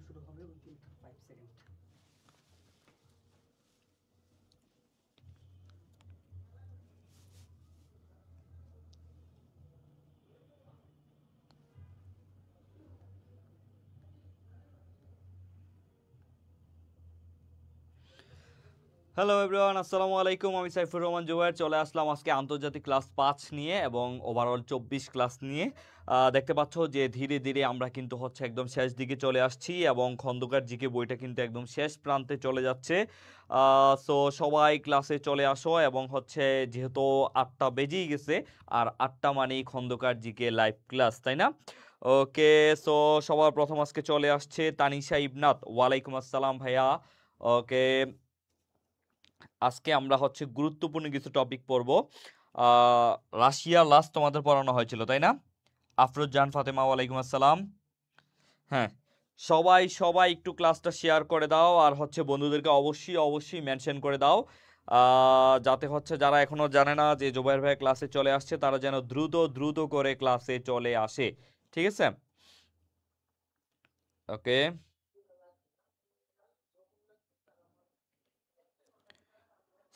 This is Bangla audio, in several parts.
শুরু হবে উইথিন 5 সেকেন্ড। হ্যালো এভরিওয়ান, আসসালামু আলাইকুম। আমি সাইফুর রহমান জোবায়ের চলে আসলাম আজকে আন্তর্জাতিক ক্লাস 5 নিয়ে এবং ওভারঅল 24 ক্লাস নিয়ে। দেখতে পাচ্ছ যে ধীরে ধীরে আমরা কিন্তু হচ্ছে একদম শেষ দিকে চলে আসছি এবং খন্দকার জিকে বইটা কিন্তু একদম শেষ প্রান্তে চলে যাচ্ছে। সো সবাই ক্লাসে চলে আসো এবং হচ্ছে যেহেতু 8টা বেজেই গেছে, আর 8টা মানেই খন্দকার জিকে লাইভ ক্লাস, তাই না? ওকে, সো সবার প্রথম আজকে চলে আসছে তানিশা ইবনাত। ওয়ালাইকুম আসসালাম ভাইয়া। ওকে, আজকে আমরা হচ্ছে গুরুত্বপূর্ণ কিছু টপিক পড়ব। রাশিয়া লাস্ট তোমাদের পড়ানো হয়েছিল, তাই না? আফরোজ জান ফাতেমা, ওয়ালাইকুম আসসালাম। হ্যাঁ, সবাই সবাই একটু ক্লাসটা শেয়ার করে দাও আর হচ্ছে বন্ধুদেরকে অবশ্যই অবশ্যই মেনশন করে দাও, যাতে হচ্ছে যারা এখনো জানে না যে জোবাইর ভাই ক্লাসে চলে আসছে তারা যেন দ্রুত দ্রুত করে ক্লাসে চলে আসে। ঠিক আছে? ওকে,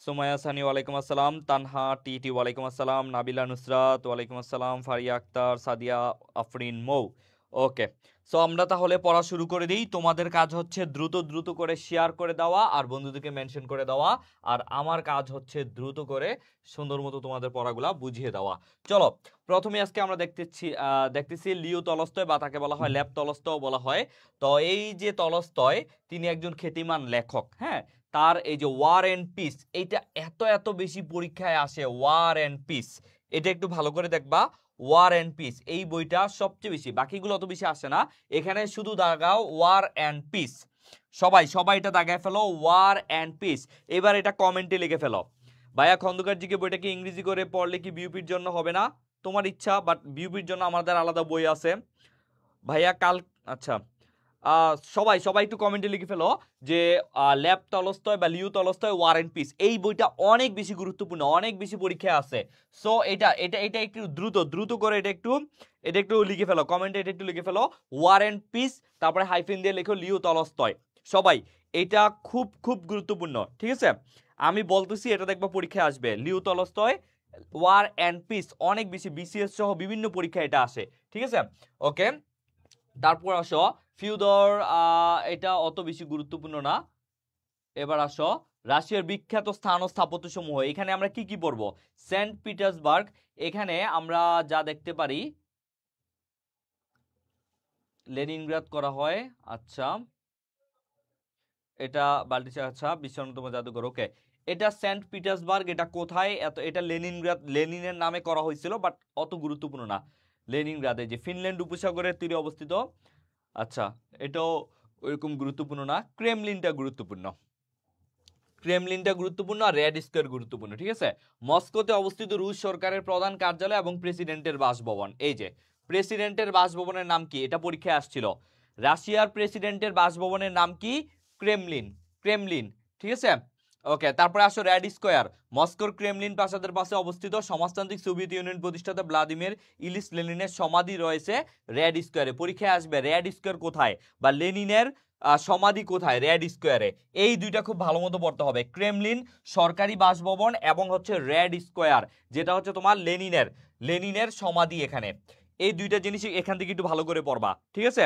সুমাইয়া সানি ওয়ালাইকুম আসসালাম, তানহা টি ওয়ালাইকুম আসসালাম, নাবিলা নুসরাত ওয়ালাইকুম আসসালাম, ফারিয়া আক্তার, সাদিয়া আফরিন মৌ। ওকে, সো আমরা তাহলে পড়া শুরু করে দিই। তোমাদের কাজ হচ্ছে দ্রুত দ্রুত করে শেয়ার করে দেওয়া আর বন্ধুদেরকে মেনশন করে দেওয়া, আর আমার কাজ হচ্ছে দ্রুত করে সুন্দর মতো তোমাদের পড়াগুলা বুঝিয়ে দেওয়া। চলো, প্রথমে আজকে আমরা দেখতেছি লিও তলস্তয়, বা তাকে বলা হয় লেভ তলস্তয় বলা হয়। তো এই যে তলস্তয়, তিনি একজন খ্যাতিমান লেখক। হ্যাঁ, তার এই যে ওয়ার এন্ড পিস, এইটা এত এত বেশি পরীক্ষায় আসে। ওয়ার এন্ড পিস, এটা একটু ভালো করে দেখবা। ওয়ার এন্ড পিস এই বইটা সবচেয়ে বেশি, বাকিগুলো অত বেশি আসে না। এখানে শুধু দাগাও ওয়ার এন্ড পিস। সবাই সবাই এটা দাগায় ফেলো, ওয়ার এন্ড পিস। এবার এটা কমেন্টে লিখে ফেলো, ভাইয়া খন্দকার জিকে বইটাকে ইংরেজি করে পড়লে কি বিউপির জন্য হবে না? তোমার ইচ্ছা, বাট বিউপির জন্য আমাদের আলাদা বই আছে ভাইয়া। কাল, আচ্ছা, সবাই সবাই একটু কমেন্টে লিখে ফেলো যে লেভ টলস্টয় বা Leo Tolstoy War and Peace, এই বইটা অনেক বেশি গুরুত্বপূর্ণ, অনেক বেশি পরীক্ষায় আছে। সো এটা এটা এটা একটু দ্রুত দ্রুত করে এটা একটু লিখে ফেলো, কমেন্টে এটা একটু লিখে ফেলো, ওয়ার এন্ড পিস, তারপরে হাইফেন দিয়ে লেখো লিও টলস্টয়। সবাই, এটা খুব খুব গুরুত্বপূর্ণ। ঠিক আছে, আমি বলতেছি এটা দেখবা পরীক্ষায় আসবে। Leo Tolstoy War and Peace অনেক বেশি, বিসিএস সহ বিভিন্ন পরীক্ষায় এটা আসে। ঠিক আছে, ওকে। তারপর আসো ফিউদর, এটা অত বেশি গুরুত্বপূর্ণ না। এবার আসো রাশিয়ার বিখ্যাত স্থান ও স্থাপত্য সমূহ। এখানে আমরা কি কি পড়বো? সেন্ট পিটার্সবার্গ, এখানে আমরা যা দেখতে পারি লেনিনগ্রাদ করা হয়। আচ্ছা, এটা বাল্টিসা, আচ্ছা, বিশ্বের অন্যতম জাদুঘর। ওকে, এটা সেন্ট পিটার্সবার্গ, এটা কোথায়? এটা লেনিনগ্রাদ, লেনিনের নামে করা হয়েছিল, বাট অত গুরুত্বপূর্ণ না। লেনিনগ্রাদে যে ফিনল্যান্ড উপসাগরের তীরে অবস্থিত। আচ্ছা, এটাও ওইরকম গুরুত্বপূর্ণ না। ক্রেমলিনটা গুরুত্বপূর্ণ আর রেড স্কোয়ার গুরুত্বপূর্ণ। ঠিক আছে, মস্কোতে অবস্থিত রুশ সরকারের প্রধান কার্যালয় এবং প্রেসিডেন্টের বাসভবন। এই যে প্রেসিডেন্টের বাসভবনের নাম কি? এটা পরীক্ষায় আসছিল। রাশিয়ার প্রেসিডেন্টের বাসভবনের নাম কি? ক্রেমলিন। ক্রেমলিন, ঠিক আছে। ওকে, তারপরে আসো রেড স্কোয়ার। মস্কোর ক্রেমলিন প্রাসাদের পাশে অবস্থিত সমাজতান্ত্রিক সোভিয়েত ইউনিয়ন প্রতিষ্ঠাতা ভ্লাদিমির ইলিচ লেনিনের সমাধি রয়েছে রেড স্কোয়ারে। পরীক্ষায় আসবে রেড স্কোয়ার কোথায়, বা লেনিনের সমাধি কোথায়? রেড স্কোয়ারে। এই দুইটা খুব ভালো মতো পড়তে হবে, ক্রেমলিন সরকারি বাসভবন এবং হচ্ছে রেড স্কোয়ার, যেটা হচ্ছে তোমার লেনিনের সমাধি। এখানে এই দুইটা জিনিস এখান থেকে একটু ভালো করে পড়বা। ঠিক আছে,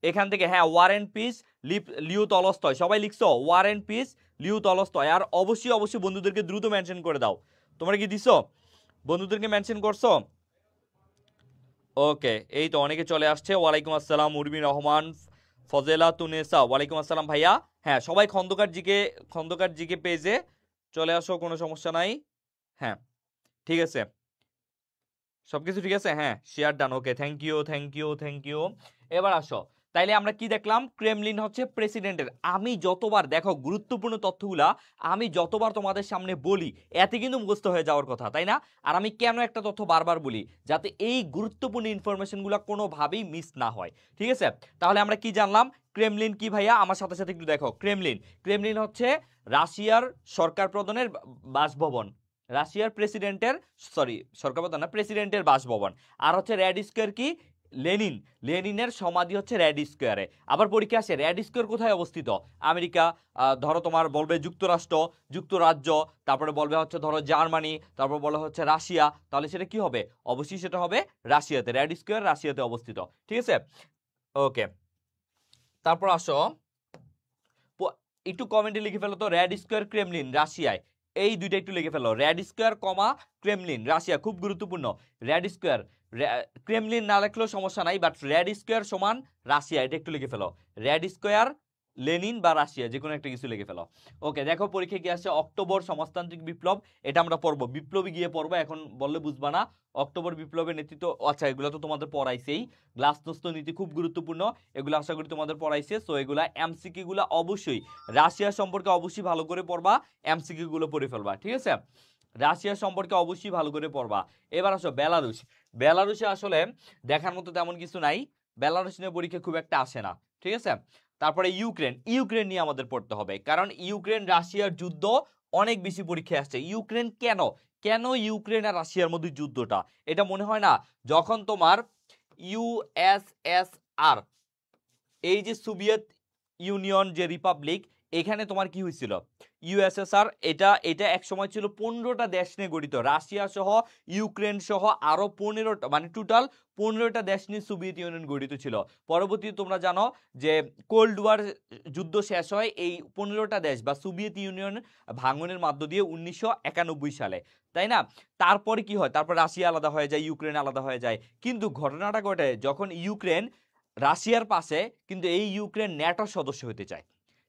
এখান থেকে, হ্যাঁ, war and peace, Leo Tolstoy. সবাই লিখছো war and peace, Leo Tolstoy. আর অবশ্যই অবশ্যই বন্ধুদেরকে দ্রুত মেনশন করে দাও। তোমরা কি দিছো? বন্ধুদেরকে মেনশন করছো? ওকে, এই তো অনেকে চলে আসছে। ওয়ালাইকুম আসসালাম উর্মি রহমান, ফজেলা তুনেসা, ওয়ালাইকুম আসসালাম ভাইয়া। হ্যাঁ, সবাই খন্দকার জিকে পেজে চলে আসো, কোনো সমস্যা নাই। হ্যাঁ, ঠিক আছে, সবকিছু ঠিক আছে। হ্যাঁ, share done. Okay, thank you thank you thank you. এবার আসো, তাইলে আমরা কি দেখলাম? ক্রেমলিন হচ্ছে প্রেসিডেন্টের। আমি যতবার, দেখো গুরুত্বপূর্ণ তথ্যগুলা আমি যতবার তোমাদের সামনে বলি, এতে কিন্তু মুখস্থ হয়ে যাওয়ার কথা, তাই না? আর আমি কেন একটা তথ্য বারবার বলি? যাতে এই গুরুত্বপূর্ণ ইনফরমেশনগুলো কোনোভাবেই মিস না হয়। ঠিক আছে, তাহলে আমরা কি জানলাম? ক্রেমলিন কি ভাইয়া? আমার সাথে সাথে একটু দেখো। ক্রেমলিন হচ্ছে রাশিয়ার সরকার প্রধানের বাসভবন, রাশিয়ার প্রেসিডেন্টের, সরি, সরকার প্রধান না, প্রেসিডেন্টের বাসভবন। আর হচ্ছে রেড স্কোয়ার কি? লেনিন, লেনিনের সমাধি হচ্ছে রেড স্কোয়ারে। আবার পরীক্ষা আসে রেড স্কোয়ার কোথায় অবস্থিত? আমেরিকা, ধরো তোমার বলবে যুক্তরাষ্ট্র, যুক্তরাজ্য, তারপরে বলবে হচ্ছে ধরো জার্মানি, তারপর বলা হচ্ছে রাশিয়া, তাহলে সেটা কি হবে? অবশ্যই সেটা হবে রাশিয়াতে। রেড স্কোয়ার রাশিয়াতে অবস্থিত, ঠিক আছে? ওকে, তারপর আসো একটু কমেন্টে লিখে ফেলো তো, রেড স্কোয়ার ক্রেমলিন রাশিয়ায়, এই দুইটা একটু লিখে ফেলো, Red Square comma Kremlin Russia, খুব গুরুত্বপূর্ণ। রেড স্কোয়ার, ক্রেমলিন না লিখলেও সমস্যা নাই, বাট রেড স্কোয়ার সমান রাশিয়া, এটা একটু লিখে ফেলো। রেড স্কোয়ার লেনিন বা রাশিয়া, যে কোনো একটা কিছু লিখে ফেলো। ওকে, দেখো পরীক্ষা কি আসছে, অক্টোবর সমাজতান্ত্রিক বিপ্লব, এটা আমরা পড়বো, বিপ্লবী গিয়ে পড়বো, এখন বললে বুঝবা না। অক্টোবর বিপ্লবের নেতৃত্ব, আচ্ছা এগুলো তো তোমাদের পড়াইছেই, গ্লাসনোস্ত নীতি খুব গুরুত্বপূর্ণ, এগুলো আশা করি তোমাদের পড়াইছে। সো এগুলা এমসিকিউ গুলো অবশ্যই রাশিয়া সম্পর্কে অবশ্যই ভালো করে পড়বা, এমসিকিউ গুলো পড়ে ফেলবা, ঠিক আছে? রাশিয়া সম্পর্কে অবশ্যই ভালো করে পড়বা। এবার আসো বেলারুশ, বেলারুশে আসলে দেখার মতো তেমন কিছু নাই, বেলারুশ নিয়ে পরীক্ষা খুব একটা আসে না, ঠিক আছে? তারপরে ইউক্রেন, ইউক্রেন নিয়ে আমাদের পড়তে হবে, কারণ ইউক্রেন রাশিয়ার যুদ্ধ অনেক বেশি পরীক্ষায় আসছে। ইউক্রেন কেন, কেন ইউক্রেন আর রাশিয়ার মধ্যে যুদ্ধটা, এটা মনে হয় না যখন তোমার ইউএসএসআর, এই যে সোভিয়েত ইউনিয়ন যে রিপাবলিক, এখানে তোমার কি হয়েছিল, ইউএসএসআর, এটা এটা এক সময় ছিল 15টা দেশ নিয়ে গঠিত, রাশিয়া সহ ইউক্রেন সহ আরো 15টা, মানে টোটাল 15টা দেশ নিয়ে সোভিয়েত ইউনিয়ন গঠিত ছিল। পরবর্তীতে তোমরা জানো যে কোল্ড ওয়ার যুদ্ধ শেষ হয় এই 15টা দেশ বা সোভিয়েত ইউনিয়ন ভাঙনের মধ্য দিয়ে 1991 সালে, তাই না? তারপরে কি হয়, তারপর রাশিয়া আলাদা হয়ে যায়, ইউক্রেন আলাদা হয়ে যায়, কিন্তু ঘটনাটা ঘটে যখন ইউক্রেন রাশিয়ার পাশে, কিন্তু এই ইউক্রেন ন্যাটোর সদস্য হতে চায়,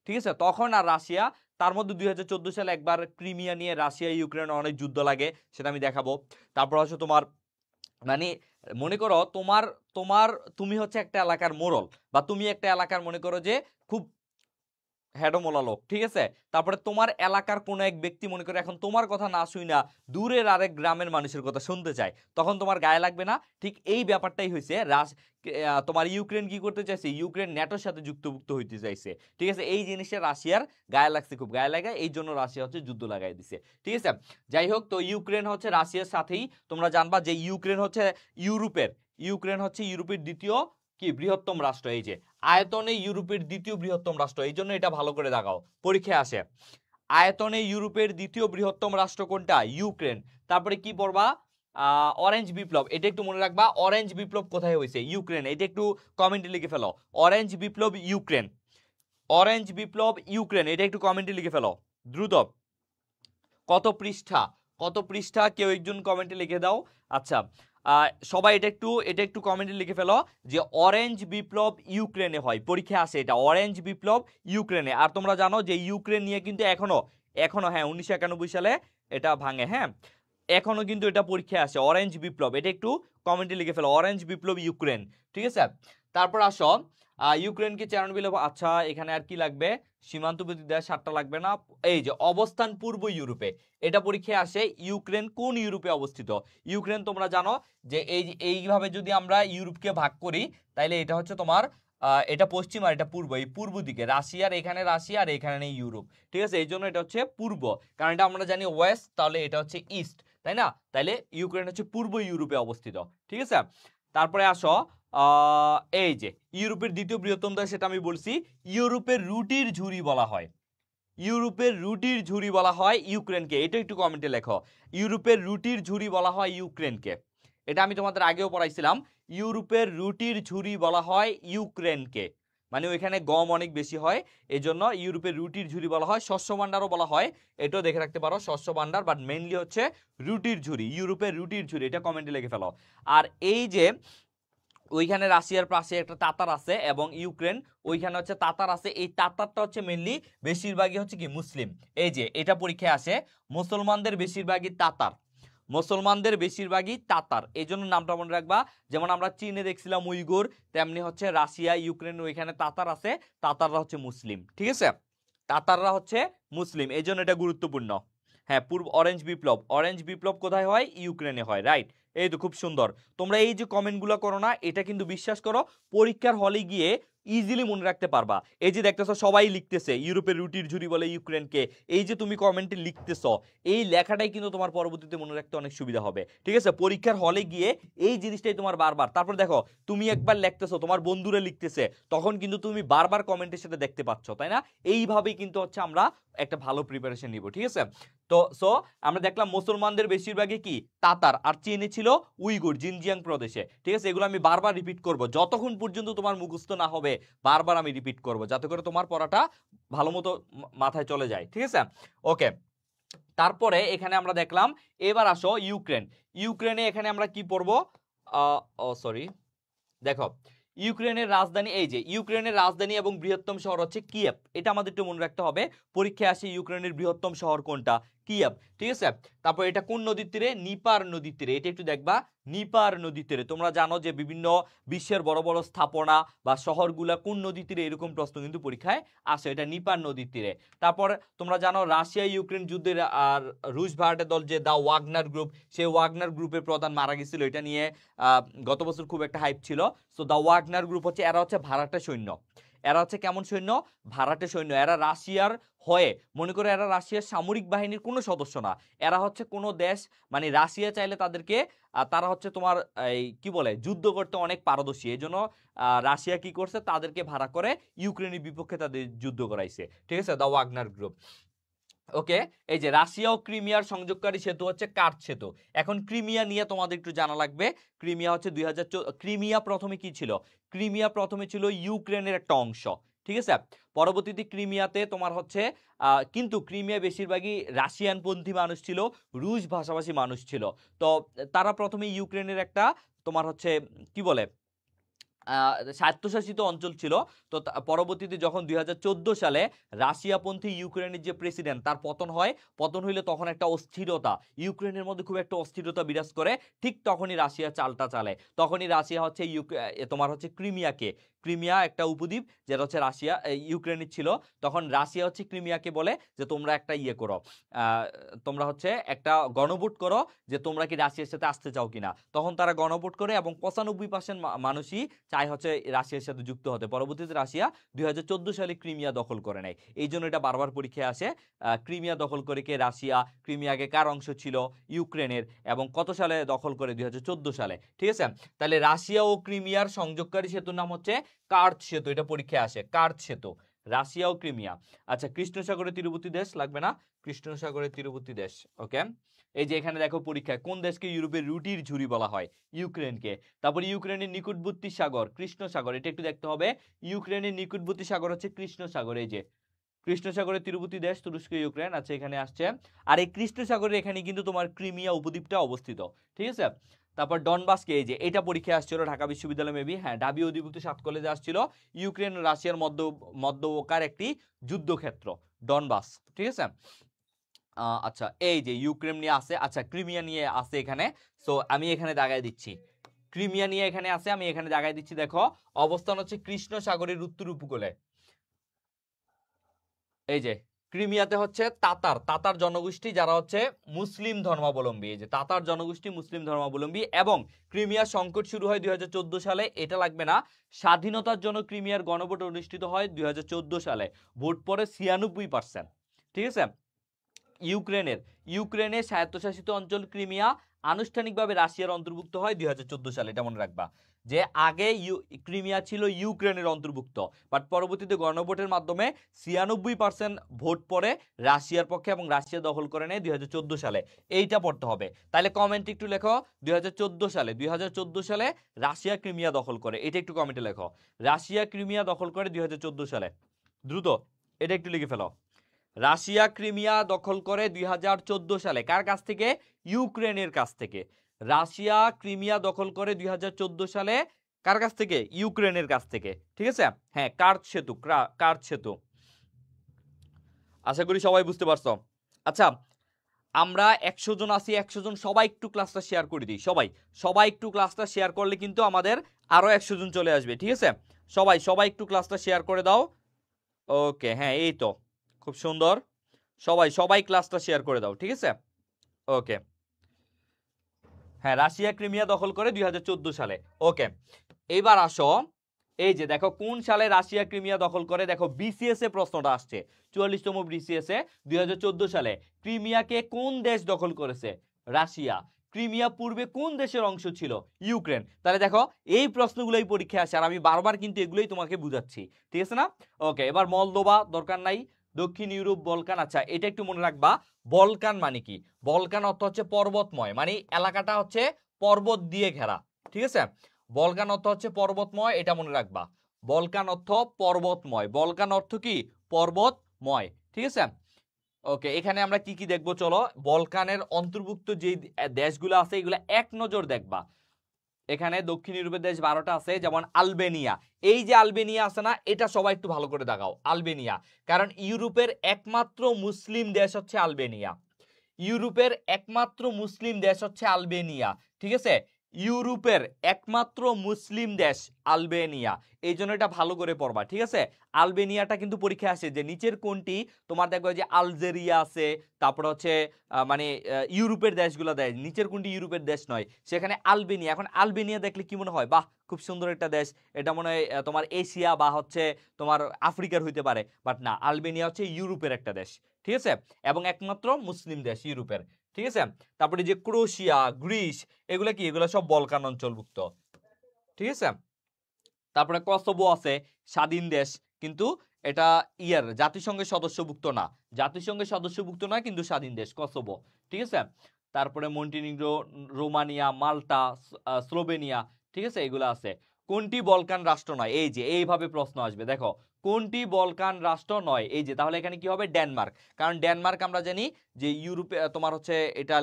ঠিক আছে? তখন আর রাশিয়া, তার মধ্যে 2014 সালে একবার ক্রিমিয়া নিয়ে রাশিয়া ইউক্রেন অনেক যুদ্ধ লাগে, সেটা আমি দেখাবো। তারপর হচ্ছে তোমার, মানে মনে করো তোমার তোমার তুমি হচ্ছে একটা এলাকার মোড়ল, বা তুমি একটা এলাকার মনে করো যে খুব হেডমোলা লোক, ঠিক আছে? তারপরে তোমার এলাকার কোনো এক ব্যক্তি মনে করে এখন তোমার কথা না শুই না দূরের আরেক গ্রামের মানুষের কথা শুনতে চায়, তখন তোমার গায়ে লাগবে না? ঠিক এই ব্যাপারটাই হয়েছে, তোমার ইউক্রেন কি করতে চাইছে, ইউক্রেন ন্যাটোর সাথে যুক্তভুক্ত হইতে চাইছে, ঠিক আছে? এই জিনিসটা রাশিয়ার গায়ে লাগছে, খুব গায়ে লাগে, এই জন্য রাশিয়া হচ্ছে যুদ্ধ লাগাই দিছে, ঠিক আছে? যাই হোক, তো ইউক্রেন হচ্ছে রাশিয়ার সাথেই, তোমরা জানবা যে ইউক্রেন হচ্ছে ইউরোপের দ্বিতীয় কি বৃহত্তম রাষ্ট্র, এই যে আয়তনে ইউরোপের দ্বিতীয় বৃহত্তম রাষ্ট্র, এই জন্য এটা ভালো করে দেখাও, পরীক্ষায় আসে। আয়তনে ইউরোপের দ্বিতীয় বৃহত্তম রাষ্ট্র কোনটা? ইউক্রেন। তারপরে কি পড়বা, অরেঞ্জ বিপ্লব, এটা একটু মনে রাখবা, অরেঞ্জ বিপ্লব কোথায় হয়েছে? ইউক্রেন, এটা একটু কমেন্টে লিখে ফেলো, অরেঞ্জ বিপ্লব ইউক্রেন, অরেঞ্জ বিপ্লব ইউক্রেন, এটা একটু কমেন্টে লিখে ফেলো দ্রুত। কত পৃষ্ঠা, কত পৃষ্ঠা কেউ একজন কমেন্টে লিখে দাও। আচ্ছা, সবাই এটা একটু কমেন্টে লিখে ফেলো যে অরেঞ্জ বিপ্লব ইউক্রেনে হয়, পরীক্ষা আসে এটা, অরেঞ্জ বিপ্লব ইউক্রেনে। আর তোমরা জানো যে ইউক্রেন নিয়ে কিন্তু এখনো এখনো হ্যাঁ 1991 সালে এটা ভাঙে, হ্যাঁ এখনো কিন্তু এটা পরীক্ষায় আসে, অরেঞ্জ বিপ্লব, এটা একটু কমেন্টে লিখে ফেলো, অরেঞ্জ বিপ্লব ইউক্রেন, ঠিক আছে? তারপর আসো, ইউক্রেনকে চেরনোবিল, আচ্ছা এখানে আর কি লাগবে, সীমান্তবর্তী দেশ 7টা লাগবে না, এই যে অবস্থান পূর্ব ইউরোপে, এটা পরীক্ষায় আসে, ইউক্রেন কোন ইউরোপে অবস্থিত? ইউক্রেন তোমরা জানো যে এইভাবে যদি আমরা ইউরোপকে ভাগ করি, তাইলে এটা হচ্ছে তোমার এটা পশ্চিম আর এটা পূর্ব, এই পূর্ব দিকে রাশিয়ার, এখানে রাশিয়া আর এখানে নেই ইউরোপ, ঠিক আছে? এই জন্য এটা হচ্ছে পূর্ব, কারণ এটা আমরা জানি ওয়েস্ট, তাহলে এটা হচ্ছে ইস্ট, তাই না? তাইলে ইউক্রেন হচ্ছে পূর্ব ইউরোপে অবস্থিত, ঠিক আছে? তারপরে আসো, এই যে ইউরোপের দ্বিতীয় বৃহত্তম দেশ, সেটা আমি বলছি, ইউরোপের রুটির ঝুড়ি বলা হয়, ইউরোপের রুটির ঝুড়ি বলা হয় ইউক্রেনকে, এটা একটু কমেন্টে লেখো, ইউরোপের রুটির ঝুড়ি বলা হয় ইউক্রেনকে, এটা আমি তোমাদের আগেও পড়াইছিলাম, ইউরোপের রুটির ঝুড়ি বলা হয় ইউক্রেনকে, মানে ওইখানে গম অনেক বেশি হয়, এই জন্য ইউরোপের রুটির ঝুড়ি বলা হয়, শস্য ভান্ডারও বলা হয়, এটাও দেখে রাখতে পারো, শস্য ভান্ডার, বাট মেইনলি হচ্ছে রুটির ঝুড়ি, ইউরোপের রুটির ঝুড়ি, এটা কমেন্টে লিখে ফেলো। আর এই যে ওইখানে রাশিয়ার পাশে একটা তাতার আছে এবং ইউক্রেন, ওইখানে হচ্ছে তাতার আছে, এই তাতারটা হচ্ছে মেইনলি বেশিরভাগই হচ্ছে কি মুসলিম, এই যে এটা পরীক্ষায় আসে, মুসলমানদের বেশিরভাগই তাতার, মুসলমানদের বেশিরভাগই তাতার, এই জন্য নামটা মনে রাখবা। যেমন আমরা চীনে দেখছিলাম উইগুর, তেমনি হচ্ছে রাশিয়া ইউক্রেন ওইখানে তাতার আছে, তাতাররা হচ্ছে মুসলিম, ঠিক আছে? তাতাররা হচ্ছে মুসলিম, এই জন্য এটা গুরুত্বপূর্ণ। হ্যাঁ, অরেঞ্জ বিপ্লব, অরেঞ্জ বিপ্লব কোথায় হয়? ইউক্রেনে হয়, রাইট। এই তো খুব সুন্দর, তোমরা এই যে কমেন্টগুলো করো না, এটা কিন্তু বিশ্বাস করো পরীক্ষার হলে গিয়ে ইজিলি মনে রাখতে পারবা। এই যে দেখতেছো সবাই লিখতেছে ইউরোপের রুটির ঝুরি বলে ইউক্রেনকে, এই যে তুমি কমেন্টে লিখতেছো, এই লেখাটাই কিন্তু তোমার পরবর্তীতে মনে রাখতে অনেক সুবিধা হবে। ঠিক আছে, পরীক্ষার হলে গিয়ে এই জিনিসটাই তোমার বারবার, তারপর দেখো তুমি একবার লিখতেছো, তোমার বন্ধুরা লিখতেছে, তখন কিন্তু তুমি বারবার কমেন্টের সাথে দেখতে পাচ্ছ, তাই না? এইভাবেই কিন্তু হচ্ছে আমরা একটা ভালো প্রিপারেশন নিব। ঠিক আছে, তো সো আমরা দেখলাম মুসলমানদের বেশিরভাগই কি তাতার, আর চীনে ছিল উইগুর জিনজিয়াং প্রদেশে। ঠিক আছে, এগুলো আমি বারবার রিপিট করব যতক্ষণ পর্যন্ত তোমার মুখস্থ না হবে, বারবার আমি রিপিট করব যাতে করে তোমার পড়াটা ভালো মতো মাথায় চলে যায়। ঠিক আছে, ওকে। তারপরে এখানে আমরা দেখলাম, এবার আসো ইউক্রেন। ইউক্রেনে এখানে আমরা কি পড়বো, সরি, দেখো ইউক্রেনের রাজধানী, এই যে ইউক্রেনের রাজধানী এবং বৃহত্তম শহর হচ্ছে কিয়েভ। এটা আমাদের একটু মনে রাখতে হবে, পরীক্ষায় আসে ইউক্রেনের বৃহত্তম শহর কোনটা, কিয়েভ। ঠিক আছে, তারপর এটা কোন নদীর তীরে, নিপার নদীর তীরে, এটা একটু দেখবা, নিপার নদীর তীরে। তোমরা জানো যে বিভিন্ন বিশ্বের বড় বড় স্থাপনা বা শহরগুলা কোন নদীর তীরে, এরকম প্রশ্ন কিন্তু পরীক্ষায় আসে, এটা নিপার নদীর তীরে। তারপর তোমরা জানো রাশিয়া ইউক্রেন যুদ্ধের আর রুশ ভাড়াটে দল যে দা ওয়াগনার গ্রুপ, সেই ওয়াগনার গ্রুপের প্রধান মারা গেছিল, এটা নিয়ে গত বছর খুব একটা হাইপ ছিল। সো দা ওয়াগনার গ্রুপ হচ্ছে, এরা হচ্ছে ভাড়াটে সৈন্য। এরা হচ্ছে কেমন সৈন্য, ভাড়াটে সৈন্য। এরা রাশিয়ার হয়ে, মনে করো এরা রাশিয়ার সামরিক বাহিনীর কোনো সদস্য না, এরা হচ্ছে কোনো দেশ, মানে রাশিয়া চাইলে তাদেরকে, তারা হচ্ছে তোমার এই কি বলে যুদ্ধ করতে অনেক পারদর্শী, এই জন্য রাশিয়া কি করছে, তাদেরকে ভাড়া করে ইউক্রেনের বিপক্ষে তাদের যুদ্ধ করাইছে। ঠিক আছে, দা ওয়াগনার গ্রুপ। ওকে, এই যে রাশিয়া ও ক্রিমিয়ার সংযোগকারী সেতু হচ্ছে কার্চ সেতু। এখন ক্রিমিয়া নিয়ে তোমাদের একটু জানা লাগবে। ক্রিমিয়া হচ্ছে ক্রিমিয়া প্রথমে কি ছিল, ক্রিমিয়া প্রথমে ছিল ইউক্রেনের একটা অংশ। ঠিক আছে, পরবর্তীতে ক্রিমিয়াতে তোমার হচ্ছে কিন্তু ক্রিমিয়া বেশিরভাগই রাশিয়ানপন্থী মানুষ ছিল, রুশ ভাষাভাষী মানুষ ছিল। তো তারা প্রথমে ইউক্রেনের একটা তোমার হচ্ছে কি বলে স্বায়ত্তশাসিত অঞ্চল ছিল। তো পরবর্তীতে যখন 2014 সালে রাশিয়াপন্থী ইউক্রেনের যে প্রেসিডেন্ট, তার পতন হয়, পতন হইলে তখন একটা অস্থিরতা, ইউক্রেনের মধ্যে খুব একটা অস্থিরতা বিরাজ করে, ঠিক তখনই রাশিয়া চালটা চালে। তখনই রাশিয়া হচ্ছে তোমার হচ্ছে ক্রিমিয়া একটা উপদ্বীপ যেটা হচ্ছে রাশিয়া ইউক্রেনের ছিল, তখন রাশিয়া হচ্ছে ক্রিমিয়াকে বলে যে তোমরা একটা ইয়ে করো, তোমরা হচ্ছে একটা গণভোট করো যে তোমরা কি রাশিয়ার সাথে আসতে চাও কিনা। তখন তারা গণভোট করে এবং 95% মানুষই চায় হচ্ছে রাশিয়ার সাথে যুক্ত হতে। পরবর্তীতে রাশিয়া 2014 সালে ক্রিমিয়া দখল করে নেয়। এই জন্য এটা বারবার পরীক্ষায় আসে, ক্রিমিয়া দখল করে কে, রাশিয়া। ক্রিমিয়া আগে কার অংশ ছিল, ইউক্রেনের, এবং কত সালে দখল করে, 2014 সালে। ঠিক আছে, তাহলে রাশিয়া ও ক্রিমিয়ার সংযোগকারী সেতুর নাম হচ্ছে কার্চ সেতু, এটা পরীক্ষায় আসে, কার্চ সেতু, রাশিয়া ও ক্রিমিয়া। আচ্ছা, কৃষ্ণ সাগরের তীরবর্তী দেশ লাগবে না, কৃষ্ণ সাগরের তীরবর্তী দেশ। ওকে, এই যে এখানে দেখো পরীক্ষায় কোন দেশকে ইউরোপের রুটির ঝুরি বলা হয়, ইউক্রেনকে। তারপর ইউক্রেনের নিকটবর্তী সাগর কৃষ্ণ সাগর, এটা একটু দেখতে হবে, ইউক্রেনের নিকটবর্তী সাগর হচ্ছে কৃষ্ণ সাগর। এই যে কৃষ্ণ সাগরের তীরবর্তী দেশ তুরস্ক ইউক্রেন। আচ্ছা, এখানে আসছে, আর এই কৃষ্ণ সাগরের এখানে কিন্তু তোমার ক্রিমিয়া উপদ্বীপটা অবস্থিত। ঠিক আছে, তারপর ডনবাসকে, এই যে এটা পরীক্ষায় আসছিল ঢাকা বিশ্ববিদ্যালয় মেবি, হ্যাঁ, ডাবি অধিভুক্ত 7 কলেজে আসছিল, ইউক্রেন রাশিয়ার মধ্যকার একটি যুদ্ধক্ষেত্র ডনবাস। ঠিক আছে, আচ্ছা, এই যে ইউক্রেন নিয়ে আছে, আচ্ছা ক্রিমিয়া নিয়ে আছে এখানে। সো আমি এখানে দাগায় দিচ্ছি, ক্রিমিয়া নিয়ে এখানে আছে, আমি এখানে দাগায় দিচ্ছি। দেখো অবস্থান হচ্ছে কৃষ্ণ সাগরের উত্তর উপকূলে। এই যে ক্রিমিয়াতে হচ্ছে তাতার জনগোষ্ঠী, যারা হচ্ছে মুসলিম ধর্মাবলম্বী, এই যে তাতার জনগোষ্ঠী মুসলিম ধর্মাবলম্বী। এবং ক্রিমিয়ার সংকট শুরু হয় 2014 সালে, এটা লাগবে না। স্বাধীনতার জন্য ক্রিমিয়ার গণভোট অনুষ্ঠিত হয় 2014 সালে, ভোট পড়ে 96%। ঠিক আছে, ইউক্রেনের স্বায়ত্তশাসিত অঞ্চল ক্রিমিয়া আনুষ্ঠানিকভাবে রাশিয়ার অন্তর্ভুক্ত হয় 2014 সালে, এটা মনে রাখবা যে আগে ক্রিমিয়া ছিল ইউক্রেনের অন্তর্ভুক্ত, বাট পরবর্তীতে গণভোটের মাধ্যমে 96% ভোট পড়ে রাশিয়ার পক্ষে এবং রাশিয়া দখল করে নেয় 2014 সালে। এইটা পড়তে হবে। তাহলে কমেন্ট একটু লেখো, 2014 সালে রাশিয়া ক্রিমিয়া দখল করে, এটা একটু কমেন্টে লেখো, রাশিয়া ক্রিমিয়া দখল করে 2014 সালে, দ্রুত এটা একটু লিখে ফেলো। রাশিয়া ক্রিমিয়া দখল করে 2014 সালে, কার কাছ থেকে, ইউক্রেনের কাছ থেকে। রাশিয়া ক্রিমিয়া দখল করে 2014 সালে, কার কাছ থেকে, ইউক্রেনের কাছ থেকে। ঠিক আছে, হ্যাঁ, কার্চ সেতু। আশা করি সবাই বুঝতে পারছো। আচ্ছা, আমরা 100 জন আছি, 100 জন সবাই একটু ক্লাসটা শেয়ার করে দিই, সবাই একটু ক্লাসটা শেয়ার করলে কিন্তু আমাদের আরো 100 জন চলে আসবে। ঠিক আছে, সবাই একটু ক্লাসটা শেয়ার করে দাও। ওকে, হ্যাঁ, এই তো খুব সুন্দর, সবাই ক্লাসটা শেয়ার করে দাও। ঠিক আছে, ওকে, হ্যাঁ, রাশিয়া ক্রিমিয়া দখল করে 2014 সালে। ওকে, এবার আসো, এই যে দেখো কোন সালে রাশিয়া ক্রিমিয়া দখল করে, দেখো বিসিএস এ প্রশ্নটা আসছে 44তম বিসিএস এ 2014 সালে ক্রিমিয়াকে কোন দেশ দখল করেছে? রাশিয়া। ক্রিমিয়া পূর্বে কোন দেশের অংশ ছিল? ইউক্রেন। তাহলে দেখো এই প্রশ্নগুলোই পরীক্ষায় আসে, আর আমি বারবার কিন্তু এগুলোই তোমাকে বুঝাচ্ছি, ঠিক আছে না? ওকে, এবার মলদোভা দরকার নাই, দক্ষিণ ইউরোপ বলকান। আচ্ছা এটা একটু মনে রাখবা, বলকান মানে কি? বলকান অর্থ হচ্ছে পর্বতময়, মানে এলাকাটা হচ্ছে পর্বত দিয়ে ঘেরা, ঠিক আছে? বলকান অর্থ হচ্ছে পর্বতময়, এটা মনে রাখবা। বলকান অর্থ পর্বতময়, বলকান অর্থ কি? পর্বতময়, ঠিক আছে? ওকে, এখানে আমরা কি কি দেখবো চলো। বলকানের অন্তর্ভুক্ত যে দেশগুলো আছে এগুলো এক নজর দেখবা। এখানে দক্ষিণ ইউরোপের দেশ 12টা আছে, যেমন আলবেনিয়া। এই যে আলবেনিয়া আছে না, এটা সবাই একটু ভালো করে দেখাও, আলবেনিয়া। কারণ ইউরোপের একমাত্র মুসলিম দেশ হচ্ছে আলবেনিয়া। ইউরোপের একমাত্র মুসলিম দেশ হচ্ছে আলবেনিয়া, ঠিক আছে? ইউরোপের একমাত্র মুসলিম দেশ আলবেনিয়া, এই জন্য এটা ভালো করে পড়বা, ঠিক আছে? আলবেনিয়াটা কিন্তু পরীক্ষায় আসে যে নিচের কোনটি, তোমার দেখবে যে আলজেরিয়া আছে, তারপর হচ্ছে মানে ইউরোপের দেশগুলো দেয়, নিচের কোনটি ইউরোপের দেশ নয়, সেখানে আলবেনিয়া। এখন আলবেনিয়া দেখলে কি মনে হয়? বাহ, খুব সুন্দর একটা দেশ, এটা মনে হয় তোমার এশিয়া বা হচ্ছে তোমার আফ্রিকার হইতে পারে, বাট না, আলবেনিয়া হচ্ছে ইউরোপের একটা দেশ, ঠিক আছে? এবং একমাত্র মুসলিম দেশ ইউরোপের, ঠিক আছে? তারপরে যে ক্রোয়েশিয়া, গ্রিস, এগুলো কি? এগুলো সব বলকান অঞ্চলভুক্ত, ঠিক আছে? তারপরে কসোভো আছে, স্বাধীন দেশ, কিন্তু এটা জাতিসংঘের সদস্যভুক্ত না, জাতিসংঘের সদস্যভুক্ত না কিন্তু স্বাধীন দেশ কসোভো, ঠিক আছে? তারপরে মন্টিনিগ্রো, রোমানিয়া, মাল্টা, স্লোভেনিয়া, ঠিক আছে? এগুলো আছে। কোনটি বলকান রাষ্ট্র নয়? এই যে এইভাবে প্রশ্ন আসবে, দেখো কোনটি বলকান রাষ্ট্র নয়, এই যে, তাহলে এখানে কি হবে? ডেনমার্ক। কারণ ডেনমার্ক আমরা জানি যে ইউরোপে তোমার হচ্ছে এটা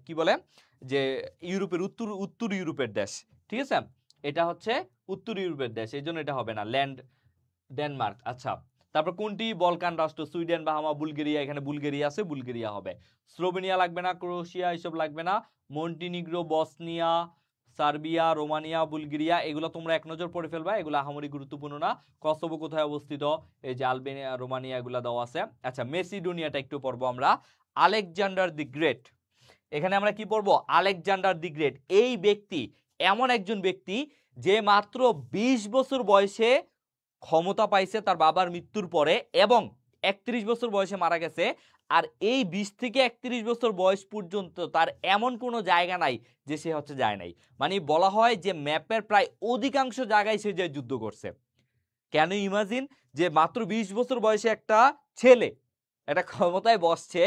কি বলে যে ইউরোপের উত্তর উত্তর ইউরোপের দেশ, ঠিক আছে? এটা হচ্ছে উত্তর ইউরোপের দেশ, এই জন্য এটা হবে না, ল্যান্ড ডেনমার্ক। আচ্ছা, তারপর কোনটি বলকান রাষ্ট্র? সুইডেন, বাহামা, বুলগেরিয়া, এখানে বুলগেরিয়া আছে, বুলগেরিয়া হবে। স্লোভেনিয়া লাগবে না, ক্রোয়েশিয়া এসব লাগবে না, Montenegro, Bosnia, Serbia, Romania, Bulgaria, এগুলো তোমরা এক নজর পড়ে ফেলবা, এগুলো আহামরি গুরুত্বপূর্ণ না। কসোভো কোথায় অবস্থিত? এই যে আলবেনিয়া, রোমানিয়া, এগুলো দেওয়া আছে। আচ্ছা, মেসিডোনিয়াটা একটু পড়বো আমরা। আলেকজান্ডার দি গ্রেট, এখানে আমরা কি পড়বো? আলেকজান্ডার দি গ্রেট এই ব্যক্তি এমন একজন ব্যক্তি যে মাত্র 20 বছর বয়সে ক্ষমতা পাইছে তার বাবার মৃত্যুর পরে, এবং 31 বছর বয়সে মারা গেছে। আর এই 20 থেকে 31 বছর বয়স পর্যন্ত তার এমন কোনো জায়গা নাই যে সে হচ্ছে যায় নাই, মানে বলা হয় যে ম্যাপের প্রায় অধিকাংশ জায়গায় সে যে যুদ্ধ করছে। কেন ইমাজিন যে মাত্র 20 বছর বয়সে একটা ছেলে একটা ক্ষমতায় বসছে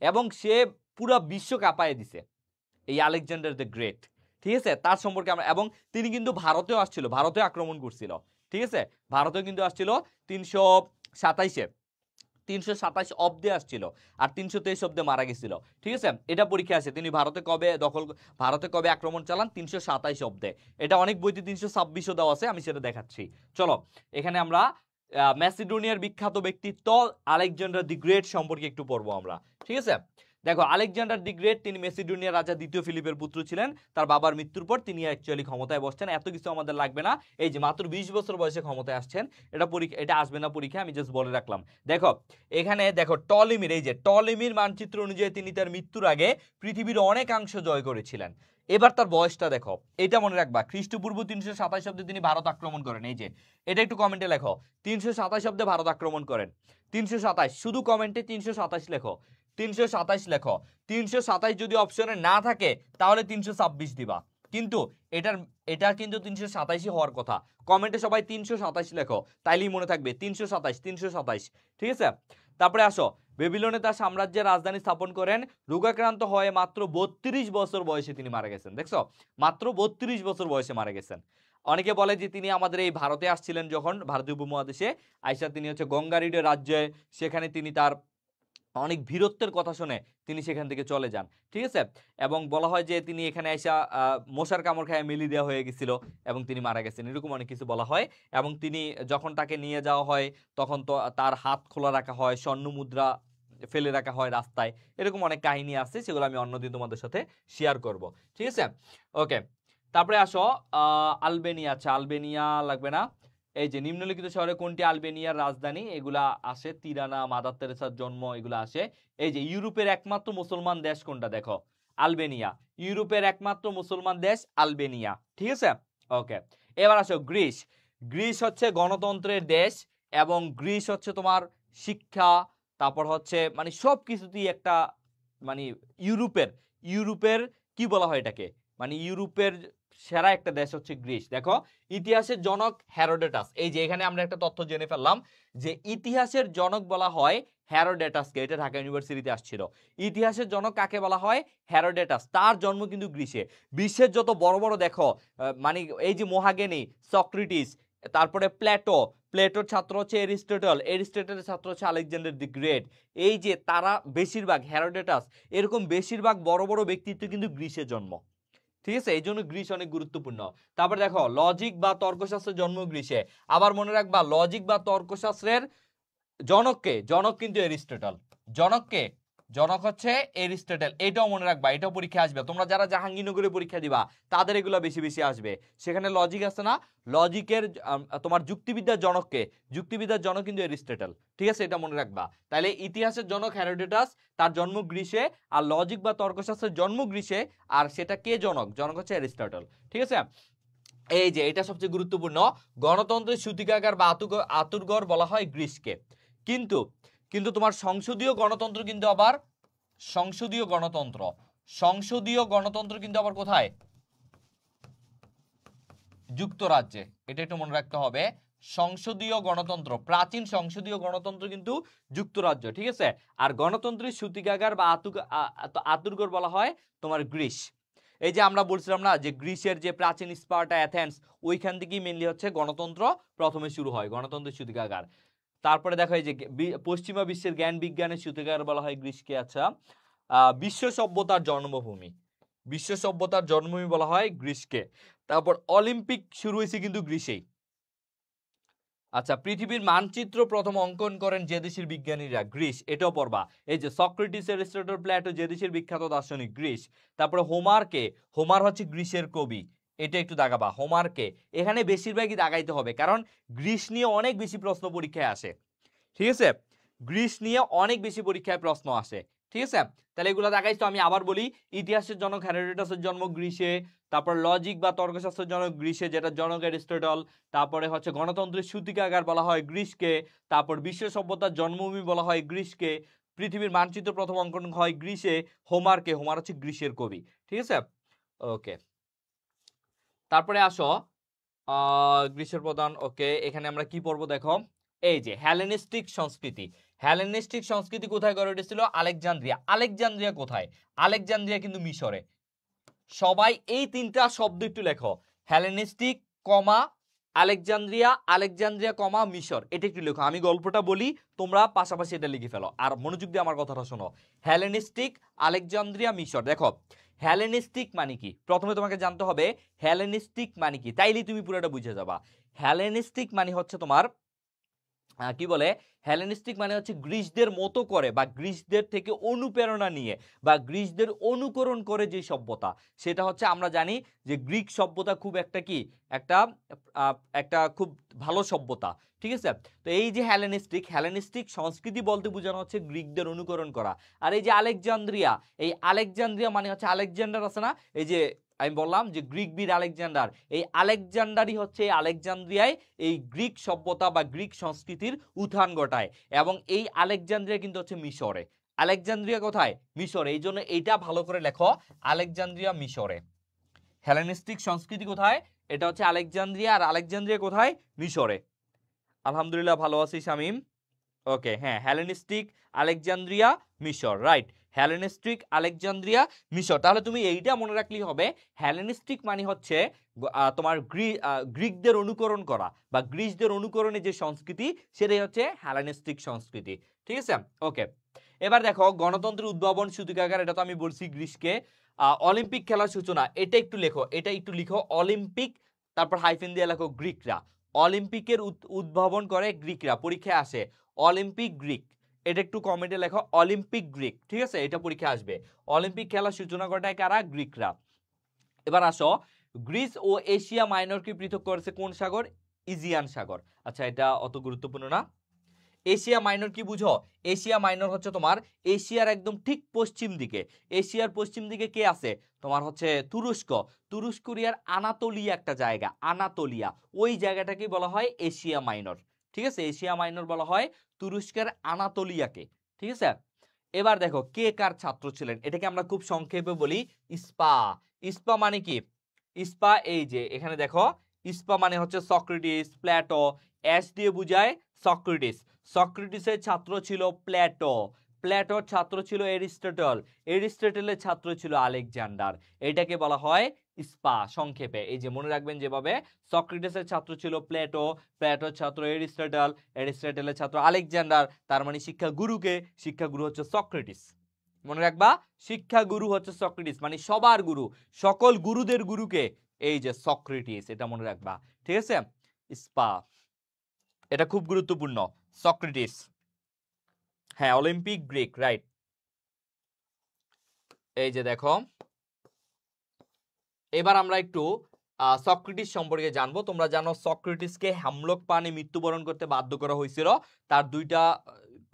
এবং সে পুরো বিশ্ব কাঁপায় দিছে, এই আলেকজান্ডার দ্য গ্রেট, ঠিক আছে? তার সম্পর্কে আমরা, এবং তিনি কিন্তু ভারতেও আসছিল, ভারতে আক্রমণ করছিল, ঠিক আছে? ভারতেও কিন্তু আসছিল 327-এ, 327 অব্দে আসছিল, আর 323 অব্দে মারা গেছিল, ঠিক আছে? এটা পরীক্ষা আছে, তিনি ভারতে কবে আক্রমণ চালান? 327 অব্দে। এটা অনেক বইতে 326ও দেওয়া আছে, আমি সেটা দেখাচ্ছি। চলো, এখানে আমরা ম্যাসিডোনিয়ার বিখ্যাত ব্যক্তিত্ব আলেকজান্ডার দি গ্রেট সম্পর্কে একটু পড়বো আমরা, ঠিক আছে? দেখো, আলেকজান্ডার দি গ্রেট তিনি মেসিডোনিয়ার রাজা দ্বিতীয় ফিলিপের পুত্র ছিলেন। তার বাবার মৃত্যুর পর তিনি অ্যাকচুয়ালি ক্ষমতায় বসছেন, এত কিছু আমাদের লাগবে না। এই যে মাত্র 20 বছর বয়সে ক্ষমতায় আসছেন, এটা আসবে না পরীক্ষা, আমি জাস্ট বলে রাখলাম। দেখো এখানে দেখো টলেমির, এই যে টলেমির মানচিত্র অনুযায়ী তিনি তার মৃত্যুর আগে পৃথিবীর অনেকাংশ জয় করেছিলেন। এবার তার বয়সটা দেখো, এটা মনে রাখবা, খ্রিস্টপূর্ব 327 অব্দে তিনি ভারত আক্রমণ করেন। এই যে এটা একটু কমেন্টে লেখো, 327 অব্দে ভারত আক্রমণ করেন। 327, শুধু কমেন্টে 327 লেখো, 327 লেখো। 327 যদি অপশনে না থাকে তাহলে 326 দিবা, কিন্তু এটা কিন্তু 327ই হওয়ার কথা। কমেন্টে সবাই 327 লেখো, তাইলেই মনে থাকবে 327, 327, ঠিক আছে? তারপরে আসো, বেবিলনে তার সাম্রাজ্যের রাজধানী স্থাপন করেন। রোগাক্রান্ত হয়ে মাত্র 32 বছর বয়সে তিনি মারা গেছেন। দেখছো, মাত্র 32 বছর বয়সে মারা গেছেন। অনেকে বলে যে তিনি আমাদের এই ভারতে আসছিলেন, যখন ভারতীয় উপমহাদেশে আইসা তিনি হচ্ছে গঙ্গারিডের রাজ্যে, সেখানে তিনি তার অনেক বীরত্বের কথা শুনে তিনি সেখান থেকে চলে যান, ঠিক আছে? এবং বলা হয় যে তিনি এখানে আইসা মশার কামড় খায় ম্যালেরিয়া হয়ে গেছিল এবং তিনি মারা গেছেন, এরকম অনেক কিছু বলা হয়। এবং তিনি যখন তাকে নিয়ে যাওয়া হয় তখন তো তার হাত খোলা রাখা হয়, স্বর্ণ মুদ্রা ফেলে রাখা হয় রাস্তায়, এরকম অনেক কাহিনী আছে, সেগুলো আমি অন্যদিন তোমাদের সাথে শেয়ার করব, ঠিক আছে? ওকে, তারপরে আসো আলবেনিয়া। আচ্ছা, আলবেনিয়া লাগবে না। এই যে নিম্নলিখিত শহরে কোনটি আলবেনিয়ার রাজধানী? এগুলা আসে তিরানা, মাদার তেরেসার জন্ম, এগুলা আসে। এই যে ইউরোপের একমাত্র মুসলমান দেশ কোনটা? দেখো, আলবেনিয়া। ইউরোপের একমাত্র মুসলমান দেশ আলবেনিয়া, ঠিক আছে? ওকে, এবার আসো গ্রিস। গ্রিস হচ্ছে গণতন্ত্রের দেশ এবং গ্রিস হচ্ছে তোমার শিক্ষা, তারপর হচ্ছে মানে সব কিছুতেই একটা মানে ইউরোপের ইউরোপের কি বলা হয় এটাকে, মানে ইউরোপের সেরা একটা দেশ হচ্ছে গ্রিস। দেখো ইতিহাসের জনক হেরোডোটাস, এই যে এখানে আমরা একটা তথ্য জেনে ফেললাম যে ইতিহাসের জনক বলা হয় হেরোডোটাসকে, এটা ঢাকা ইউনিভার্সিটিতে আসছিল। ইতিহাসের জনক কাকে বলা হয়? হেরোডোটাস। তার জন্ম কিন্তু গ্রিসে। বিশ্বের যত বড় বড় দেখো মানে এই যে মহাজ্ঞানী সক্রেটিস, তারপরে প্লেটোর ছাত্র হচ্ছে এরিস্টটল, এরিস্টটলের ছাত্র হচ্ছে আলেকজান্ডার দি গ্রেট, এই যে তারা বেশিরভাগ হেরোডোটাস, এরকম বেশিরভাগ বড় বড় ব্যক্তিত্ব কিন্তু গ্রিসে জন্ম। ঠিক আছে, এই জন্য গ্রিস অনেক গুরুত্বপূর্ণ। তারপর দেখো লজিক বা তর্কশাস্ত্রের জন্ম গ্রিসে। আবার মনে রাখবা লজিক বা তর্কশাস্ত্রের জনককে, জনক কিন্তু এরিস্টটল। জনককে, জনক হচ্ছে এরিস্টটল, এটাও মনে রাখবা, এটাও পরীক্ষা আসবে। তোমরা যারা জাহাঙ্গীরনগরে পরীক্ষা দিবা তাদের এগুলো বেশি বেশি আসবে। সেখানে লজিক আছে না, লজিকের তোমার যুক্তিবিদ্যার জনককে, যুক্তিবিদ্যার জনক কিন্তু এরিস্টটল। ঠিক আছে, এটা মনে রাখবা। তাহলে ইতিহাসের জনক হেরোডোটাস, তার জন্ম গ্রিসে, আর লজিক বা তর্কশাস্ত্রের জন্ম গ্রিসে, আর সেটা কে জনক? জনক হচ্ছে এরিস্টটল। ঠিক আছে, এই যে এটা সবচেয়ে গুরুত্বপূর্ণ। গণতন্ত্রের সূতিকাগার বা আতুরঘর বলা হয় গ্রিসকে। কিন্তু কিন্তু তোমার সংসদীয় গণতন্ত্র কিন্তু আবার, সংসদীয় গণতন্ত্র কিন্তু আবার কোথায়? যুক্তরাজ্যে। এটা একটু মনে রাখতে হবে। সংসদীয় গণতন্ত্র, প্রাচীন সংসদীয় গণতন্ত্র কিন্তু যুক্তরাজ্য। ঠিক আছে, আর গণতন্ত্রের সূতিকাগার বা আতুরঘর বলা হয় তোমার গ্রিস। এই যে আমরা বলছিলাম না যে গ্রিসের যে প্রাচীন স্পার্টা, অ্যাথেন্স, ওইখান থেকেই মেনলি হচ্ছে গণতন্ত্র প্রথমে শুরু হয়, গণতন্ত্রের সূতিকাগার। তারপরে দেখো এই যে পশ্চিমা বিশ্বের জ্ঞান বিজ্ঞানের সূতিকাগার বলা হয় গ্রিসকে। আচ্ছা, বিশ্ব সভ্যতার জন্মভূমি, বিশ্ব সভ্যতার জন্মভূমি বলা হয় গ্রিসকে। তারপর অলিম্পিক শুরু হয়েছে কিন্তু গ্রিসেই। আচ্ছা, পৃথিবীর মানচিত্র প্রথম অঙ্কন করেন যে দেশের বিজ্ঞানীরা? গ্রিস, এটাও পড়বা। এই যে সক্রেটিস, এরিস্টটল, প্লেটো, যে দেশের বিখ্যাত দার্শনিক? গ্রিস। তারপরে হোমারকে, হোমার হচ্ছে গ্রিসের কবি, এটা একটু দাগাবা হোমারকে। এখানে বেশিরভাগই দাগাইতে হবে কারণ গ্রিস নিয়ে অনেক বেশি প্রশ্ন পরীক্ষায় আসে। ঠিক আছে, গ্রিস নিয়ে অনেক বেশি পরীক্ষায় প্রশ্ন আসে। ঠিক আছে, তাহলে এগুলো দেখাইছ। আমি আবার বলি, ইতিহাসের জনক হেরোডোটাসের জন্ম গ্রিসে, তারপর লজিক বা তর্কশাস্ত্রের জনক গ্রিসে, যেটা জনক এরিস্টটল। তারপরে হচ্ছে গণতন্ত্রের সূতিকাগার বলা হয় গ্রিসকে। তারপর বিশ্ব সভ্যতার জন্মভূমি বলা হয় গ্রিসকে। পৃথিবীর মানচিত্র প্রথম অঙ্কন হয় গ্রিসে। হোমারকে, হোমার হচ্ছে গ্রিসের কবি। ঠিক আছে, ওকে। তারপরে আসো গ্রিসের প্রধান। ওকে, এখানে আমরা কি পড়বো দেখো, এই যে হেলেনিস্টিক সংস্কৃতি। হেলেনিস্টিক সংস্কৃতি কোথায় গড়ে উঠেছিল? আলেকজান্দ্রিয়া। আলেকজান্দ্রিয়া কোথায়? আলেকজান্দ্রিয়া কিন্তু মিশরে। সবাই এই তিনটা শব্দ একটু লেখো, হেলেনিস্টিক কমা আলেকজান্দ্রিয়া, আলেকজান্দ্রিয়া কমা মিশর, এটা একটু লেখো। আমি গল্পটা বলি, তোমরা পাশাপাশি এটা লিখে ফেলো, আর মনোযোগ দিয়ে আমার কথাটা শোনো। হেলেনিস্টিক, আলেকজান্দ্রিয়া, মিশর। দেখো হেলেনিস্টিক মানে কি, প্রথমে তোমাকে জানতে হবে হেলেনিস্টিক মানে কি, তাইলেই তুমি পুরোটা বুঝে যাবা। হেলেনিস্টিক মানে হচ্ছে তোমার কি বলে, হেলেনিস্টিক মানে হচ্ছে গ্রিসদের মতো করে বা গ্রিসদের থেকে অনুপ্রেরণা নিয়ে বা গ্রিসদের অনুকরণ করে যে সভ্যতা, সেটা হচ্ছে আমরা জানি যে গ্রিক সভ্যতা খুব একটা কি, একটা একটা খুব ভালো সভ্যতা। ঠিক আছে, তো এই যে হেলেনিস্টিক, হেলেনিস্টিক সংস্কৃতি বলতে বোঝানো হচ্ছে গ্রিকদের অনুকরণ করা। আর এই যে আলেকজান্দ্রিয়া, এই আলেকজান্দ্রিয়া মানে হচ্ছে আলেকজান্ডার আছে না, এই যে আমি বললাম যে গ্রিক বীর আলেকজান্ডার, এই আলেকজান্ডারই হচ্ছে আলেকজান্দ্রিয়ায় এই গ্রিক সভ্যতা বা গ্রিক সংস্কৃতির উত্থান ঘটায়। এবং এই আলেকজান্দ্রিয়া কিন্তু হচ্ছে মিশরে। আলেকজান্দ্রিয়া কোথায়? মিশরে। এই জন্য এইটা ভালো করে লেখো, আলেকজান্দ্রিয়া মিশরে। হেলেনিস্টিক সংস্কৃতি কোথায়? এটা হচ্ছে আলেকজান্দ্রিয়া, আর আলেকজান্দ্রিয়া কোথায়? মিশরে। আলহামদুলিল্লাহ, ভালো আছি শামীম। ওকে, হ্যাঁ, হেলেনিস্টিক, আলেকজান্দ্রিয়া, মিশর, রাইট। হেলেনিস্টিক, আলেকজান্দ্রিয়া, মিশর। তাহলে তুমি এইটা মনে রাখলেই হবে, হেলেনিস্টিক মানে হচ্ছে তোমার গ্রিকদের অনুকরণ করা বা গ্রিসদের অনুকরণে যে সংস্কৃতি, সেটাই হচ্ছে হেলেনিস্টিক সংস্কৃতি। ঠিক আছে, ওকে। এবার দেখো গণতন্ত্রের উদ্ভাবন সূতিকাগার, এটা তো আমি বলছি গ্রিসকে। অলিম্পিক খেলার সূচনা, এটা একটু লেখো, এটা একটু লিখো, অলিম্পিক, তারপর হাইফেন দিয়ে লেখো গ্রিকরা। অলিম্পিকের উদ্ভাবন করে গ্রিকরা, পরীক্ষায় আসে অলিম্পিক গ্রিক, এটা একটু কমেন্টে লেখো, অলিম্পিক গ্রিক। ঠিক আছে, এটা পরীক্ষা আসবে। অলিম্পিক খেলার সূচনা ঘটায় কারা? গ্রিকরা। এবার আসো, গ্রিস ও এশিয়া মাইনরকে পৃথক করেছে কোন সাগর? ইজিয়ান সাগর। আচ্ছা, এটা অত গুরুত্বপূর্ণ না। এশিয়া মাইনর কি বুঝো? এশিয়া মাইনর হচ্ছে তোমার এশিয়ার একদম ঠিক পশ্চিম দিকে। এশিয়ার পশ্চিম দিকে কে আছে? তোমার হচ্ছে তুরস্ক। তুরস্করিয়ার আনাতোলিয়া একটা জায়গা, আনাতোলিয়া, ওই জায়গাটাকে বলা হয় এশিয়া মাইনর। ঠিক আছে, এশিয়া মাইনর বলা হয় তুরস্কের আনাতোলিয়াকে। ঠিক আছে, এবার দেখো কে কার ছাত্র ছিলেন, এটাকে আমরা খুব সংক্ষেপে বলি স্পা। স্পা মানে কি? স্পা এই যে এখানে দেখো, স্পা মানে হচ্ছে সক্রেটিস, প্লেটো, এস দিয়ে বুঝায় সক্রেটিস। সক্রেটিসের ছাত্র ছিল প্লেটো, প্লেটোর ছাত্র ছিল এরিস্টটল, এরিস্টটলের ছাত্র ছিল আলেকজান্ডার। এটাকে বলা হয় স্পা সংক্ষেপে। এই যে মনে রাখবেন, যেভাবে সক্রেটিসের ছাত্র ছিল প্লেটো, প্লেটোর ছাত্র এরিস্টটল, এরিস্টটলের ছাত্র আলেকজান্ডার, তার মানে শিক্ষা গুরুকে, শিক্ষা গুরু হচ্ছে সক্রেটিস। মনে রাখবা, শিক্ষা গুরু হচ্ছে সক্রেটিস, মানে সবার গুরু, সকল গুরুদের গুরুকে এই যে সক্রেটিস, এটা মনে রাখবা। ঠিক আছে, স্পা এটা খুব গুরুত্বপূর্ণ। সক্রেটিস, হ্যাঁ, অলিম্পিক গ্রিক, রাইট। এই যে দেখো, এবার আমরা একটু সক্রেটিস সম্পর্কে জানবো। তোমরা জানো সক্রেটিসকে হ্যামলক পানে মৃত্যুবরণ করতে বাধ্য করা হয়েছিল। তার দুইটা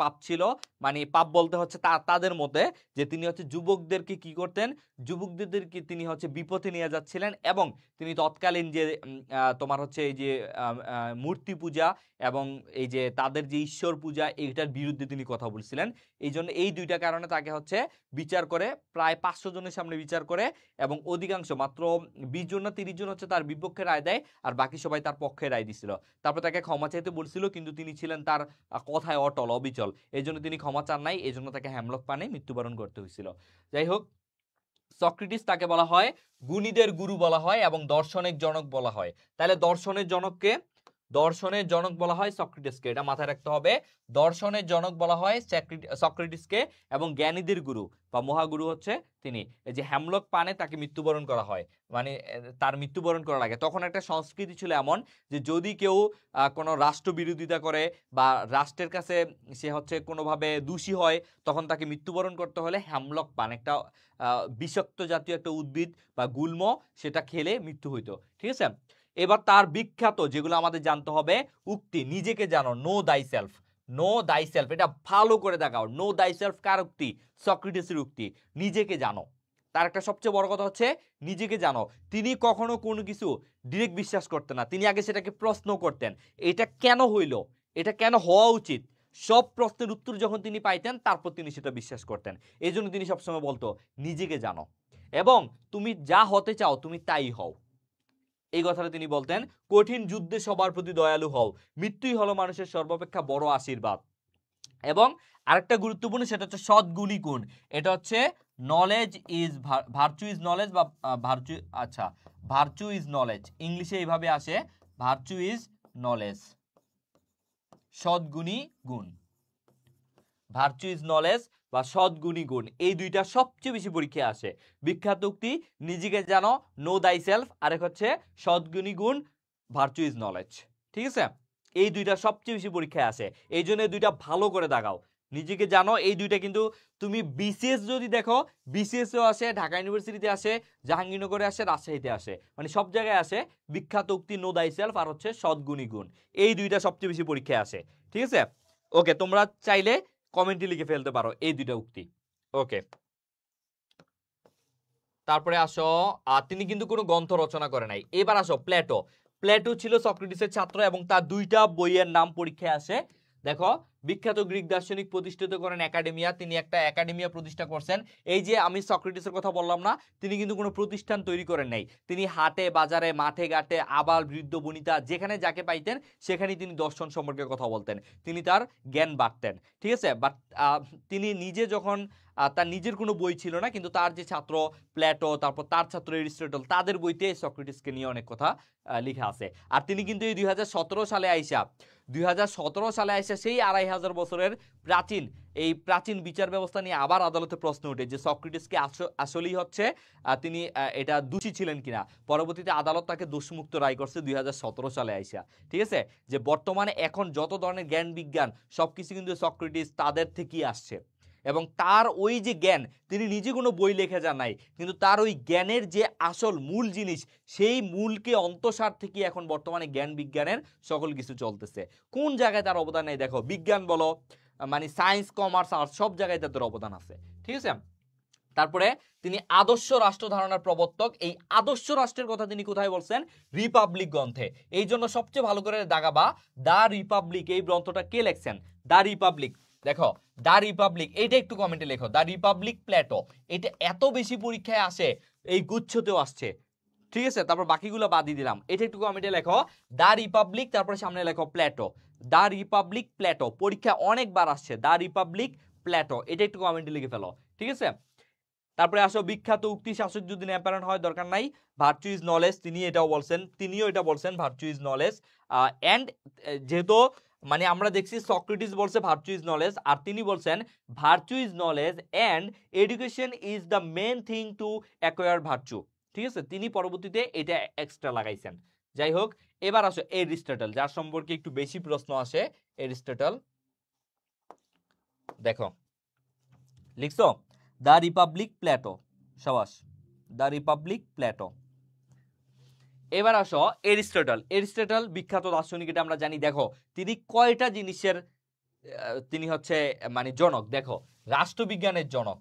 পাপ ছিল, মানে পাপ বলতে হচ্ছে তাদের মতে যে তিনি হচ্ছে যুবকদেরকে কি করতেন, যুবকদেরকে তিনি হচ্ছে বিপথে নিয়ে যাচ্ছিলেন, এবং তিনি তৎকালীন যে তোমার হচ্ছে এই যে মূর্তি পূজা এবং এই যে তাদের যে ঈশ্বর পূজা, এইটার বিরুদ্ধে তিনি কথা বলছিলেন। এই জন্য এই দুইটা কারণে তাকে হচ্ছে বিচার করে, প্রায় 500 জনের সামনে বিচার করে, এবং অধিকাংশ মাত্র 20 জন না 30 জন হচ্ছে তার বিপক্ষে রায় দেয়, আর বাকি সবাই তার পক্ষে রায় দিছিল। তারপর তাকে ক্ষমা চাইতে বলছিল, কিন্তু তিনি ছিলেন তার কথায় অটল, অবিচল। এই জন্য তিনি ক্ষমা চান নাই, এই জন্য তাকে হ্যামলক পানে মৃত্যুবরণ করতে হয়েছিল। যাই হোক, সক্রেটিস তাকে বলা হয় গুণীদের গুরু বলা হয় এবং দর্শনের জনক বলা হয়। তাহলে দর্শনের জনককে, দর্শনের জনক বলা হয় সক্রেটিসকে, এটা মাথায় রাখতে হবে। দর্শনের জনক বলা হয় সক্রেটিসকে, এবং জ্ঞানীদের গুরু বা মহাগুরু হচ্ছে তিনি। এই যে হ্যামলক পানে তাকে মৃত্যুবরণ করা হয়, মানে তার মৃত্যুবরণ করার আগে, তখন একটা সংস্কৃতি ছিল এমন যে যদি কেউ কোনো রাষ্ট্র বিরোধিতা করে বা রাষ্ট্রের কাছে সে হচ্ছে কোনোভাবে দোষী হয়, তখন তাকে মৃত্যুবরণ করতে হলে হ্যামলক পান, একটা বিষাক্ত জাতীয় একটা উদ্ভিদ বা গুল্ম, সেটা খেলে মৃত্যু হইতো। ঠিক আছে, এবার তার বিখ্যাত যেগুলো আমাদের জানতে হবে উক্তি, নিজেকে জানো, নো দাই সেলফ, নো দাই সেলফ, এটা ভালো করে দেখাও। নো দাই সেলফ কার উক্তি? সক্রেটিসের উক্তি, নিজেকে জানো। তার একটা সবচেয়ে বড় কথা হচ্ছে নিজেকে জানো। তিনি কখনো কোনো কিছু ডিরেক্ট বিশ্বাস করতেন না, তিনি আগে সেটাকে প্রশ্ন করতেন, এটা কেন হইল, এটা কেন হওয়া উচিত। সব প্রশ্নের উত্তর যখন তিনি পাইতেন, তারপর তিনি সেটা বিশ্বাস করতেন। এই জন্য তিনি সবসময় বলতো নিজেকে জানো, এবং তুমি যা হতে চাও তুমি তাই হও। এই কথাটা তিনি বলতেন। কঠিন যুদ্ধে সবার প্রতি দয়ালু হও, মৃত্যুই হলো মানুষের সর্বাপেক্ষা বড় আশীর্বাদ। এবং আরেকটা গুরুত্বপূর্ণ, সেটা হচ্ছে সদ্গুণী গুণ। এটা হচ্ছে knowledge is virtue is knowledge, বা ভার্চু, আচ্ছা, ভার্চু ইজ নলেজ, ইংলিশে এইভাবে আসে, ভার্চু ইজ নলেজ, সদ্গুণী গুণ, ভার্চু ইজ নলেজ বা সদ্গুণী গুণ, এই দুইটা সবচেয়ে বেশি পরীক্ষায় আসে। বিখ্যাত উক্তি নিজেকে জানো, নো দাই সেলফ, আরেক হচ্ছে সদ্গুণী গুণ, ভার্চু ইজ নলেজ। ঠিক আছে, এই দুইটা সবচেয়ে বেশি পরীক্ষায় আসে, এই জন্য এই দুইটা ভালো করে দাগাও। নিজেকে জানো, এই দুইটা কিন্তু তুমি বিসিএস যদি দেখো, বিসিএসও আসে, ঢাকা ইউনিভার্সিটিতে আসে, জাহাঙ্গীরনগরে আসে, রাজশাহীতে আসে, মানে সব জায়গায় আসে। বিখ্যাত উক্তি নো দাই সেলফ আর হচ্ছে সদ্গুণী গুণ, এই দুইটা সবচেয়ে বেশি পরীক্ষায় আসে। ঠিক আছে, ওকে, তোমরা চাইলে কমেন্টে লিখে ফেলতে পারো এই দুইটা উক্তি। ওকে, তারপরে আসো, তিনি কিন্তু কোনো গ্রন্থ রচনা করে নাই। এবার আসো প্লেটো। প্লেটো ছিল সক্রেটিসের ছাত্র এবং তার দুইটা বইয়ের নাম পরীক্ষায় আসে। দেখো, বিখ্যাত গ্রিক দার্শনিক প্রতিষ্ঠিত করেন একাডেমিয়া, তিনি একটা একাডেমিয়া প্রতিষ্ঠা করছেন। এই যে আমি সক্রেটিসের কথা বললাম না, তিনি কিন্তু কোনো প্রতিষ্ঠান তৈরি করেন নাই, তিনি হাটে বাজারে মাঠে ঘাটে আবাল বৃদ্ধ বনিতা যেখানে যাকে পাইতেন সেখানেই তিনি দর্শন সম্পর্কে কথা বলতেন, তিনি তার জ্ঞান বাড়তেন। ঠিক আছে, বাট তিনি নিজে যখন তার নিজের কোনো বই ছিল না, কিন্তু তার যে ছাত্র প্লেটো, তারপর তার ছাত্র এরিস্টটল, তাদের বইতে সক্রেটিসকে নিয়ে অনেক কথা লেখা আছে। আর তিনি কিন্তু এই 2017 সালে আইসা, 2017 সালে আইসা সেই 2500 বছরের প্রাচীন, এই প্রাচীন বিচার ব্যবস্থা নিয়ে আবার আদালতে প্রশ্ন ওঠে যে সক্রেটিসকে আসলেই হচ্ছে তিনি এটা দোষী ছিলেন কিনা। পরবর্তীতে আদালত তাকে দোষমুক্ত রায় করছে 2017 সালে আইসা। ঠিক আছে, যে বর্তমানে এখন যত ধরনের জ্ঞান বিজ্ঞান সবকিছু কিন্তু সক্রেটিস তাদের থেকেই আসছে, এবং তার ওই যে জ্ঞান, তিনি নিজে কোনো বই লিখে যান নাই, কিন্তু তার ওই জ্ঞানের যে আসল মূল জিনিস, সেই মূলকে অন্তঃসার থেকে এখন বর্তমানে জ্ঞান বিজ্ঞানের সকল কিছু চলতেছে। কোন জায়গায় তার অবদান নেই দেখো, বিজ্ঞান বলো, মানে সায়েন্স, কমার্স, আর্টস, সব জায়গায় তাদের অবদান আছে। ঠিক আছে। তারপরে তিনি আদর্শ রাষ্ট্র ধারণার প্রবর্তক। এই আদর্শ রাষ্ট্রের কথা তিনি কোথায় বলছেন? রিপাবলিক গ্রন্থে। এই জন্য সবচেয়ে ভালো করে দাগাবা, দা রিপাবলিক, এই গ্রন্থটা কে লেখছেন? দা রিপাবলিক। দেখো দা রিপাবলিক, এইটা একটু কমেন্টে লেখো, দা রিপাবলিক প্লেটো। এটা এত বেশি পরীক্ষায় আসে, এই গুচ্ছতেও আসছে। ঠিক আছে, তারপর বাকিগুলো বাদই দিলাম। এটা একটু কমেন্টে লেখো, দা রিপাবলিক, তারপরে সামনে লেখো প্লেটো। দা রিপাবলিক প্লেটো, পরীক্ষা অনেকবার আসছে, দা রিপাবলিক প্লেটো, এটা একটু কমেন্টে লিখে ফেলো। ঠিক আছে। তারপরে আসো, বিখ্যাত উক্তি শাসক যদি অ্যাপারেন্ট হয় দরকার নাই, ভার্চু ইজ নলেজ, তিনিও এটা বলছেন, ভার্চু ইজ নলেজ। এন্ড যেহেতু মানে আমরা দেখছি সক্রেটিস বলছে ভার্চু ইজ নলেজ, আর তিনি বলছেন virtue is knowledge and education is the main thing to acquire virtue. ঠিক আছে, তিনি পরবর্তীতে এটা এক্সট্রা লাগাইছেন। যাই হোক, এবার আসো এরিস্টটল, যার সম্পর্কে একটু বেশি প্রশ্ন আসে। এরিস্টটল দেখো লিখছো, দ্য রিপাবলিক প্লেটো, সাবাস, দ্য রিপাবলিক প্লেটো। এবার আসো এরিস্টটল বিখ্যাত দার্শনিক, এটা আমরা জানি। দেখো তিনি কয়টা জিনিসের তিনি হচ্ছে মানে জনক। দেখো, রাষ্ট্রবিজ্ঞানের জনক,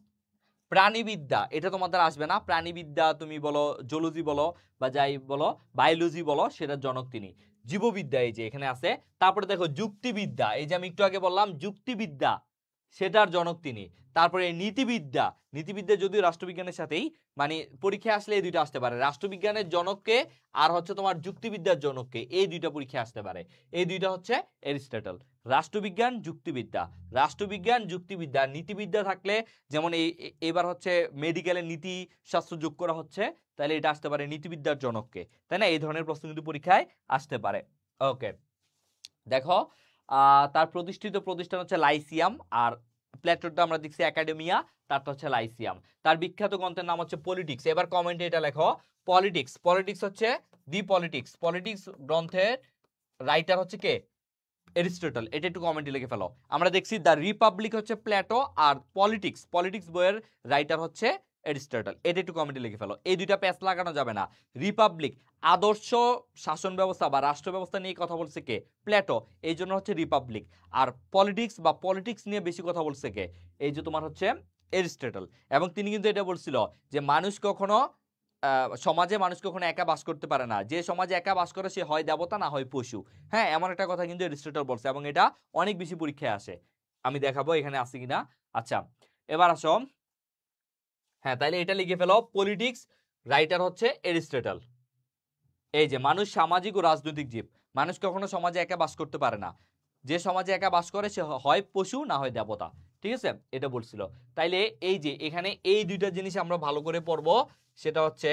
প্রাণীবিদ্যা, এটা তোমাদের আসবে না, প্রাণীবিদ্যা তুমি বলো, জুলজি বলো বা যাই বলো, বায়োলজি বলো, সেটার জনক তিনি। জীববিদ্যা এই যে এখানে আছে। তারপরে দেখো যুক্তিবিদ্যা, এই যে আমি একটু আগে বললাম যুক্তিবিদ্যা, সেটার জনক তিনি। তারপরে নীতিবিদ্যা যদিও রাষ্ট্রবিজ্ঞানের সাথেই, মানে পরীক্ষা আসলে এই দুইটা আসতে পারে, রাষ্ট্রবিজ্ঞানের জনককে আর হচ্ছে তোমার যুক্তিবিদ্যার জনককে, এই দুইটা পরীক্ষা আসতে পারে। এই দুইটা হচ্ছে এরিস্টটল, রাষ্ট্রবিজ্ঞান যুক্তিবিদ্যা। নীতিবিদ্যা থাকলে যেমন এবার হচ্ছে মেডিকেলের নীতি শাস্ত্র যোগ করা হচ্ছে, তাহলে এটা আসতে পারে নীতিবিদ্যার জনককে, তাই না? এই ধরনের প্রশ্ন কিন্তু পরীক্ষায় আসতে পারে। ওকে, দেখো তার প্রতিষ্ঠান হচ্ছে লাইসিয়াম, আর প্লেটোরটা আমরা দেখছি একাডেমিয়া, তারটা হচ্ছে লাইসিয়াম। তার বিখ্যাত গ্রন্থের নাম হচ্ছে পলিটিক্স। এবার কমেন্টে এটা লেখো, পলিটিক্স হচ্ছে দি পলিটিক্স গ্রন্থের রাইটার হচ্ছে কে? এরিস্টটল। এটা একটু কমেন্টে লিখে ফেলো। আমরা দেখছি দ্য রিপাবলিক হচ্ছে প্লেটো, আর পলিটিক্স বইয়ের রাইটার হচ্ছে এরিস্টটল। এটা একটু কমেন্টে লিখে ফেলো। এই দুইটা প্যাচ লাগানো যাবে না। রিপাবলিক, আদর্শ শাসন ব্যবস্থা বা রাষ্ট্র ব্যবস্থা নিয়ে কথা বলছে কে? প্লেটো, এই জন্য হচ্ছে রিপাবলিক। আর পলিটিক্স নিয়ে বেশি কথা বলছে কে? এই যে তোমার হচ্ছে এরিস্টটল। এবং তিনি কিন্তু এটা বলছিল যে সমাজে মানুষ কখনো একা বাস করতে পারে না, যে সমাজে একা বাস করে সে হয় দেবতা না হয় পশু। হ্যাঁ, এমন একটা কথা কিন্তু এরিস্টটল বলছে, এবং এটা অনেক বেশি পরীক্ষায় আসে। আমি দেখাবো এখানে আছে কিনা। আচ্ছা, এবার আসো, হ্যাঁ তাইলে এটা লিখে ফেলো, পলিটিক্স রাইটার হচ্ছে এরিস্টটল। এই যে মানুষ সামাজিক ও রাজনৈতিক জীব, মানুষ কখনো সমাজে একা বাস করতে পারে না, যে সমাজে একা বাস করে সে হয় পশু না হয় দেবতা। ঠিক আছে, এটা বলছিল। তাইলে এই যে এখানে এই দুইটা জিনিস আমরা ভালো করে পড়বো, সেটা হচ্ছে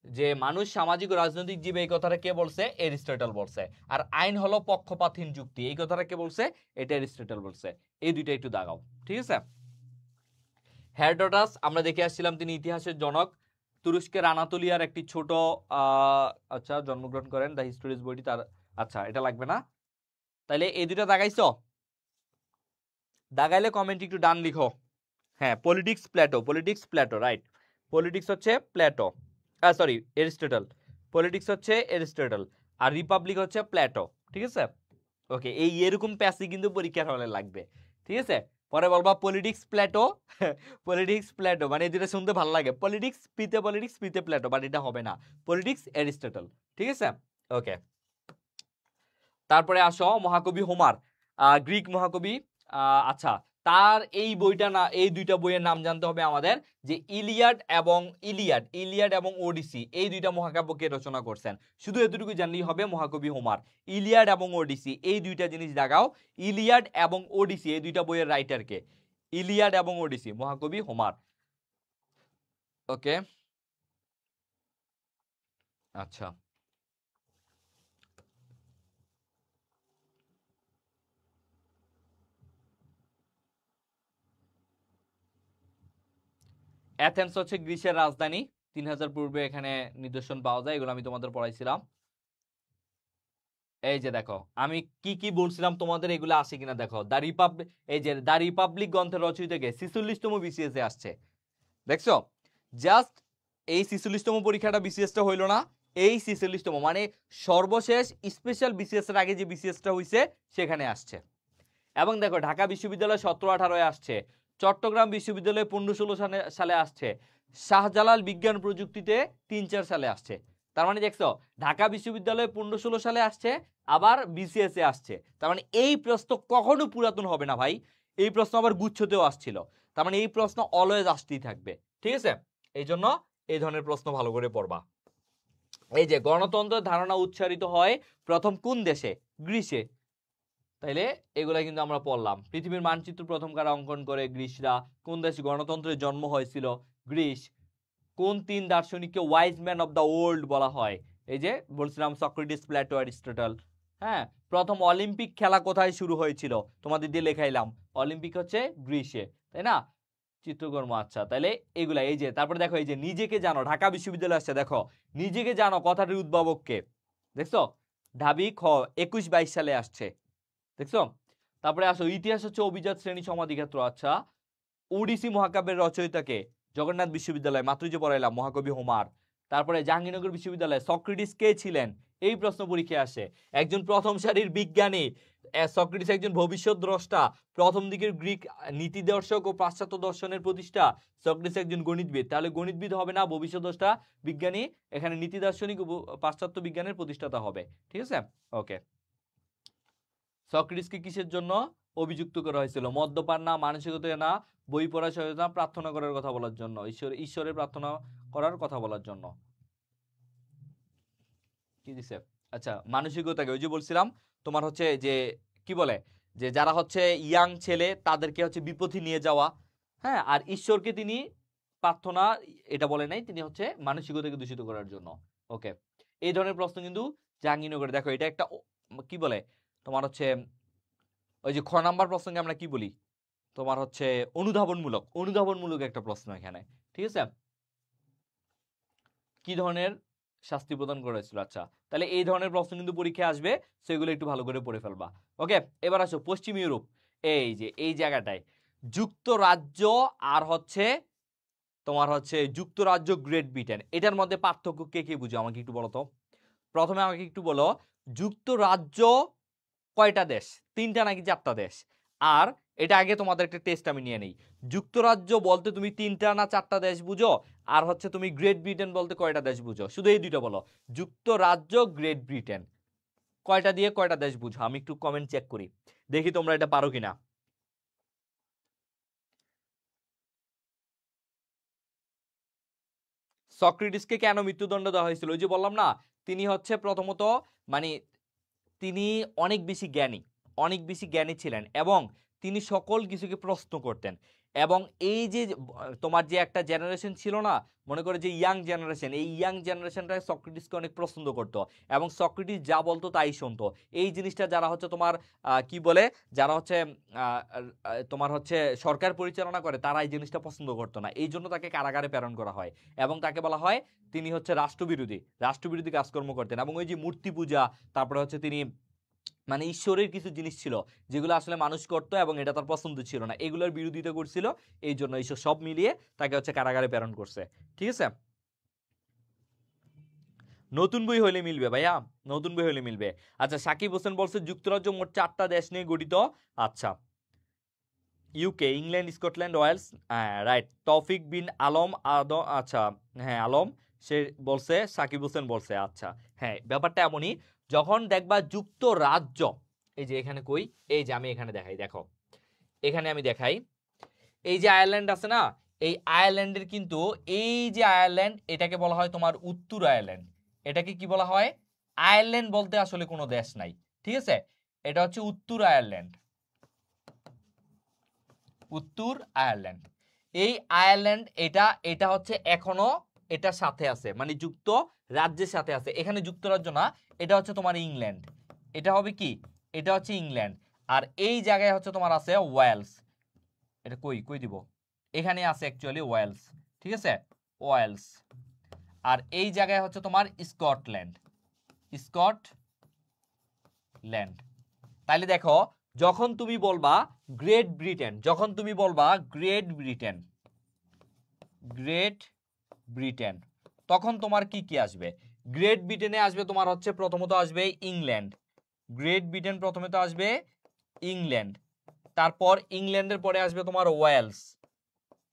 যে মানুষ সামাজিক ও রাজনৈতিক জীব, এই কথাটা কে বলছে? এরিস্টটল বলছে। আর আইন হলো পক্ষপাতহীন যুক্তি, এই কথাটা কে বলছে? এটা এরিস্টটল বলছে। এই দুইটা একটু দাগাও। ঠিক আছে। হেরোডোটাস আমরা দেখে আসছিলাম, তিনি ইতিহাসের জনক। তুরস্কের আনাতোলিয়ার একটি ছোট আচ্ছা জন্মগ্রহণ করেন, দ্য হিস্টোরিজ বইটি তার। আচ্ছা, এটা লাগবে না। তাইলে এই দুইটা দাগাইছো? দাগাইলে কমেন্ট একটু ডান লিখো। হ্যাঁ, পলিটিক্স প্লেটো, রাইট। পলিটিক্স হচ্ছে প্লেটো, সরি এরিস্টটল। পলিটিক্স হচ্ছে এরিস্টটল, আর রিপাবলিক হচ্ছে প্লেটো। ঠিক আছে। ওকে, এই এরকম প্যাসি কিন্তু পরীক্ষার হলে লাগবে। ঠিক আছে, পরে বলবা পলিটিক্স প্লেটো মানে এই দুটো শুনতে ভালো লাগে, পলিটিক্স পিতে প্লেটো, বাট এটা হবে না, পলিটিক্স এরিস্টটল। ঠিক আছে। ওকে, তারপরে আসো মহাকবি হোমার, গ্রিক মহাকবি। আচ্ছা, তার এই বইটা না, এই দুইটা বইয়ের নাম জানতে হবে আমাদের, যে ইলিয়াড এবং ওডিসি, এই দুইটা মহাকাব্য কে রচনা করছেন। শুধু এতটুকু জানলেই হবে, মহাকবি হোমার। ইলিয়াড এবং ওডিসি, এই দুইটা জিনিস দেখাও। ইলিয়াড এবং ওডিসি, এই দুইটা বইয়ের রাইটার কে? ইলিয়াড এবং ওডিসি, মহাকবি হোমার। ওকে, আচ্ছা, অ্যাথেন্স হচ্ছে গ্রিসের রাজধানী। 3000 পূর্বে এখানে নিদর্শন পাওয়া যায়, এগুলো আমি তোমাদের পড়াইছিলাম। এই যে দেখো আমি কি কি বলছিলাম তোমাদের এগুলো আসে কিনা দেখো। দ্য রিপাবলিক, এই যে দ্য রিপাবলিক গ্রন্থের রচয়িতাকে 46তম বিসিএস এ আসছে, দেখছো? জাস্ট এই 46তম পরীক্ষাটা বিসিএসটা হইলো না, এই 46তম মানে সর্বশেষ স্পেশাল বিসিএস এর আগে যে বিসিএসটা হইছে সেখানে আসছে। এবং দেখো ঢাকা বিশ্ববিদ্যালয় 17-18 আসছে, চট্টগ্রাম বিশ্ববিদ্যালয় 15-16 সালে আসছে, শাহজালাল বিজ্ঞান প্রযুক্তিতে 3-4 সালে আসছে। তার মানে দেখছো ঢাকা বিশ্ববিদ্যালয় 15-16 সালে আসছে, আবার বিসিএস এ আসছে। তার মানে এই প্রশ্ন কখনো পুরাতন হবে না ভাই, এই প্রশ্ন আবার গুচ্ছতেও আসছিল। তার মানে এই প্রশ্ন অলওয়েজ আসতেই থাকবে, ঠিক আছে? এই জন্য এই ধরনের প্রশ্ন ভালো করে পড়বা। এই যে গণতন্ত্রের ধারণা উচ্চারিত হয় প্রথম কোন দেশে? গ্রিসে। তাইলে এগুলা কিন্তু আমরা পড়লাম। পৃথিবীর মানচিত্র প্রথম কারা অঙ্কন করে? গ্রিসরা। কোন দেশে গণতন্ত্রের জন্ম হয়েছিল? গ্রিস। কোন 3 দার্শনিককে wise man of the world বলা হয়? এই যে বলছিলাম সক্রেটিস, প্লেটো, অ্যারিস্টটল। হ্যাঁ, প্রথম অলিম্পিক খেলা কোথায় শুরু হয়েছিল? তোমাদের দিয়ে লেখাইলাম, অলিম্পিক হচ্ছে গ্রিসে, তাই না? চিত্রকর্ম, আচ্ছা তাহলে এগুলা। এই যে তারপরে দেখো এই যে নিজেকে জানো, ঢাকা বিশ্ববিদ্যালয় আসছে, দেখো নিজেকে জানো কথাটির উদ্ভাবক কে? দেখছো ঢাবি খ 21-22 সালে আসছে, দেখছো? তারপরে আসো ইতিহাস হচ্ছে অভিজাত শ্রেণী সমাধিক্ষেত্র। আচ্ছা, ওডিসি মহাকাব্যের রচয়িতাকে? জগন্নাথ বিশ্ববিদ্যালয়, মাত্রই যে পড়াইলাম, মহাকবি হোমার। তারপরে জাহাঙ্গীরনগর বিশ্ববিদ্যালয় সক্রেটিস কে ছিলেন? এই প্রশ্ন পরীক্ষায় আসে। একজন প্রথম সারির বিজ্ঞানী, সক্রেটিস একজন ভবিষ্যৎ দ্রষ্টা, প্রথম দিকের গ্রিক নীতি দর্শক ও পাশ্চাত্য দর্শনের প্রতিষ্ঠা, সক্রেটিস একজন গণিতবিদ। তাহলে গণিতবিদ হবে না, ভবিষ্যৎ দ্রষ্টা বিজ্ঞানী, এখানে নীতি দার্শনিক ও পাশ্চাত্য বিজ্ঞানের প্রতিষ্ঠাতা হবে, ঠিক আছে? ওকে। সক্রেটিসকে কিসের জন্য অভিযুক্ত করা হয়েছিল? মদ্যপান না, মানসিকতা না, বই পড়া সচেতনতা, প্রার্থনা করার কথা বলার জন্য, ঈশ্বরের প্রার্থনা করার কথা বলার জন্য। কি দিছে? আচ্ছা, মানসিকতাকে ওই যে বলছিলাম তোমার হচ্ছে যে কি বলে যে যারা হচ্ছে ইয়াং ছেলে তাদেরকে হচ্ছে বিপথে নিয়ে যাওয়া। হ্যাঁ, আর ঈশ্বরকে তিনি প্রার্থনা এটা বলে নাই, তিনি হচ্ছে মানসিকতাকে দূষিত করার জন্য। ওকে, এই ধরনের প্রশ্ন কিন্তু জাহাঙ্গীরনগরে। দেখো এটা একটা কি বলে তোমার হচ্ছে ওই যে খ নাম্বার প্রশ্নকে আমরা কি বলি? তোমার হচ্ছে অনুধাবনমূলক একটা প্রশ্ন এখানে, ঠিক আছে? কি ধরনের শাস্তি প্রদান করা হয়েছিল? আচ্ছা, তাহলে এই ধরনের প্রশ্ন কিন্তু পরীক্ষায় আসবে, সেগুলো একটু ভালো করে পড়ে ফেলবা। ওকে, এবার আসো পশ্চিম ইউরোপ। এই যে এই জায়গাটায় যুক্তরাজ্য আর হচ্ছে তোমার হচ্ছে যুক্তরাজ্য, গ্রেট ব্রিটেন, এটার মধ্যে পার্থক্য কে কে বুঝো আমাকে একটু বলো তো। প্রথমে আমাকে একটু বলো যুক্তরাজ্য কয়টা দেশ? 3টা নাকি 4টা দেশ? আর এটা আগে তোমাদের একটা টেস্ট আমি নিয়ে নেই। যুক্তরাজ্য বলতে তুমি 3টা না 4টা দেশ বুঝো? আর হচ্ছে তুমি গ্রেট ব্রিটেন বলতে কয়টা দেশ বুঝো? শুধু এই দুইটা বলো, যুক্তরাজ্য, গ্রেট ব্রিটেন, কয়টা দিয়ে কয়টা দেশ বুঝো? আমি একটু কমেন্ট চেক করি, দেখি তোমরা এটা পারো কিনা। সক্রেটিসকে কেন মৃত্যুদণ্ড দেওয়া হয়েছিল? ওই যে বললাম না, তিনি হচ্ছে প্রথমত মানে তিনি অনেক বেশি জ্ঞানী ছিলেন, এবং তিনি সকল কিছুকে প্রশ্ন করতেন। এবং এই যে তোমার যে একটা জেনারেশন ছিল না, মনে করে যে ইয়াং জেনারেশন, এই ইয়াং জেনারেশনটা সক্রেটিসকে অনেক পছন্দ করতো, এবং সক্রেটিস যা বলতো তাই শুনতো। এই জিনিসটা যারা হচ্ছে তোমার কি বলে, যারা হচ্ছে তোমার হচ্ছে সরকার পরিচালনা করে, তারা এই জিনিসটা পছন্দ করতো না, এই জন্য তাকে কারাগারে প্রেরণ করা হয়। এবং তাকে বলা হয় তিনি হচ্ছে রাষ্ট্রবিরোধী কাজকর্ম করতেন। এবং ওই যে মূর্তি পূজা, তারপরে হচ্ছে তিনি মানে ঈশ্বরের কিছু জিনিস ছিল যেগুলো আসলে মানুষ করতো এবং এটা তার পছন্দ ছিল না, এগুলোর বিরোধিতা করছিল, এই জন্য এইসব সব মিলিয়ে তাকে হচ্ছে কারাগারে প্রেরণ করছে, ঠিক আছে? নতুন বই হলে মিলবে ভাইয়া, নতুন বই হলে মিলবে। আচ্ছা, সাকিব হোসেন বলছে যুক্তরাজ্য মোট 4টা দেশ নিয়ে গঠিত। আচ্ছা, ইউকে, ইংল্যান্ড, স্কটল্যান্ড, ওয়েলস, হ্যাঁ রাইট। তৌফিক বিন আলম আচ্ছা, হ্যাঁ আলম, সে বলছে, সাকিব হোসেন বলছে। আচ্ছা, হ্যাঁ ব্যাপারটা এমনই, যখন দেখবা যুক্তরাজ্য, এই যে এখানে কই, এই যে আমি এখানে দেখাই, দেখো এখানে আমি দেখাই, এই যে আয়ারল্যান্ড আছে না, এই আয়ারল্যান্ডের কিন্তু এই যে আয়ারল্যান্ড, এটাকে বলা হয় তোমার উত্তর আয়ারল্যান্ড। এটাকে কি বলা হয়? আয়ারল্যান্ড বলতে আসলে কোনো দেশ নাই, ঠিক আছে? এটা হচ্ছে উত্তর আয়ারল্যান্ড, উত্তর আয়ারল্যান্ড। এই আয়ারল্যান্ড এটা এটা হচ্ছে এখনো এটার সাথে আছে, মানে যুক্ত রাজ্যের সাথে আছে, এখানে যুক্তরাজ্য না, এটা হচ্ছে তোমার ইংল্যান্ড, এটা হবে কি, এটা হচ্ছে ইংল্যান্ড। আর এই জায়গায় হচ্ছে তোমার আছে ওয়েলস, এটা কই কই দিব, এখানে আছে অ্যাকচুয়ালি ওয়েলস, ঠিক আছে? ওয়েলস। আর এই জায়গায় হচ্ছে তোমার স্কটল্যান্ড, স্কটল্যান্ড, ল্যান্ড। তাহলে দেখো যখন তুমি বলবা গ্রেট ব্রিটেন, যখন তুমি বলবা গ্রেট ব্রিটেন, গ্রেট ব্রিটেন, তখন তোমার কি কি আসবে? গ্রেট ব্রিটেনে আসবে তোমার হচ্ছে প্রথমত আসবে ইংল্যান্ড, গ্রেট ব্রিটেন প্রথমে তো আসবে ইংল্যান্ড, তারপর ইংল্যান্ডের পরে আসবে তোমার ওয়েলস,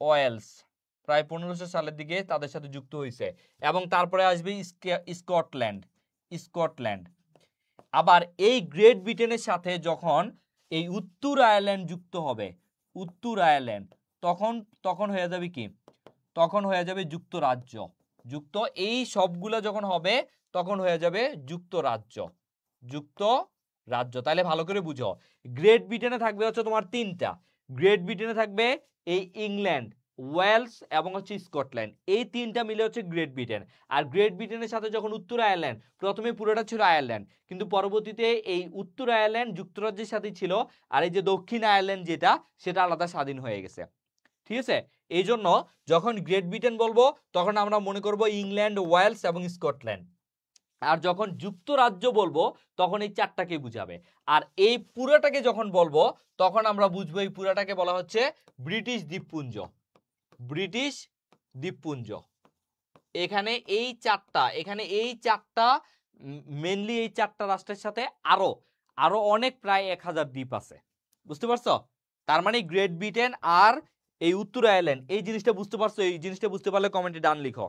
ওয়েলস প্রায় 1500 সালের দিকে তাদের সাথে যুক্ত হয়েছে, এবং তারপরে আসবে স্কটল্যান্ড, স্কটল্যান্ড। আবার এই গ্রেট ব্রিটেনের সাথে যখন এই উত্তর আয়ারল্যান্ড যুক্ত হবে, উত্তর আয়ারল্যান্ড, তখন তখন হয়ে যাবে কি? তখন হয়ে যাবে যুক্তরাজ্য, যুক্ত, এই সবগুলো যখন হবে তখন হয়ে যাবে যুক্তরাজ্য, যুক্তরাজ্য। তাহলে ভালো করে বুঝো, গ্রেট ব্রিটেনে থাকবে হচ্ছে তোমার তিনটা, গ্রেট ব্রিটেনে থাকবে এই ইংল্যান্ড, ওয়েলস এবং হচ্ছে স্কটল্যান্ড, এই তিনটা মিলে হচ্ছে গ্রেট ব্রিটেন। আর গ্রেট ব্রিটেনের সাথে যখন উত্তর আয়ারল্যান্ড, প্রথমে পুরোটা ছিল আয়ারল্যান্ড, কিন্তু পরবর্তীতে এই উত্তর আয়ারল্যান্ড যুক্তরাজ্যের সাথে ছিল, আর এই যে দক্ষিণ আয়ারল্যান্ড যেটা, সেটা আলাদা স্বাধীন হয়ে গেছে। ঠিক আছে, এই জন্য যখন গ্রেট ব্রিটেন বলবো তখন আমরা মনে করব ইংল্যান্ড, ওয়েলস এবং স্কটল্যান্ড। আর যখন যুক্তরাজ্য বলবো তখন এই চারটাকে বুঝাবে। আর এই পুরোটাকে যখন বলবো তখন আমরা বুঝবো এই পুরোটাকে বলা হচ্ছে ব্রিটিশ দ্বীপপুঞ্জ, ব্রিটিশ দ্বীপপুঞ্জ। এখানে এই চারটা, এখানে এই চারটা মেনলি এই চারটা রাষ্ট্রের সাথে আরো আরো অনেক প্রায় 1000 দ্বীপ আছে, বুঝতে পারছো? তার মানে গ্রেট ব্রিটেন আর এই উত্তর আয়ারল্যান্ড, এই জিনিসটা বুঝতে পারছো? এই জিনিসটা বুঝতে পারলে কমেন্টে ডান লিখো।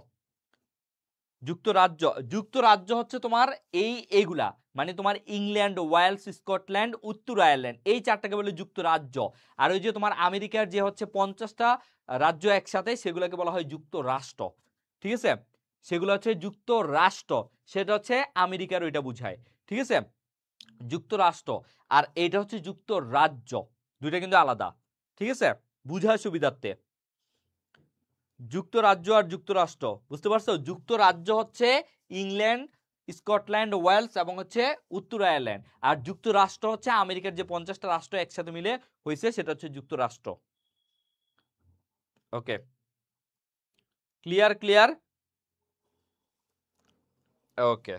যুক্তরাজ্য, যুক্তরাজ্য হচ্ছে তোমার এইগুলা, মানে তোমার ইংল্যান্ড, ওয়েলস, স্কটল্যান্ড, উত্তর আয়ারল্যান্ড, এই চারটাকে বলে যুক্তরাজ্য। আর ওই যে তোমার আমেরিকার যে হচ্ছে 50টা রাজ্য একসাথে, সেগুলোকে বলা হয় যুক্তরাষ্ট্র। ঠিক আছে, সেগুলো হচ্ছে যুক্তরাষ্ট্র, সেটা হচ্ছে আমেরিকার ওইটা বুঝায়। ঠিক আছে, যুক্তরাষ্ট্র, আর এইটা হচ্ছে যুক্তরাজ্য, দুইটা কিন্তু আলাদা। ঠিক আছে, বুঝার সুবিধার্থে যুক্তরাজ্য আর যুক্তরাষ্ট্র, বুঝতে পারছো? যুক্তরাজ্য হচ্ছে ইংল্যান্ড, স্কটল্যান্ড, ওয়েলস এবং হচ্ছে উত্তর আয়ারল্যান্ড, আর যুক্তরাষ্ট্র হচ্ছে আমেরিকার যে 50টা রাষ্ট্র একসাথে মিলে হয়েছে, সেটা হচ্ছে যুক্তরাষ্ট্র। ওকে, ক্লিয়ার? ক্লিয়ার? ওকে,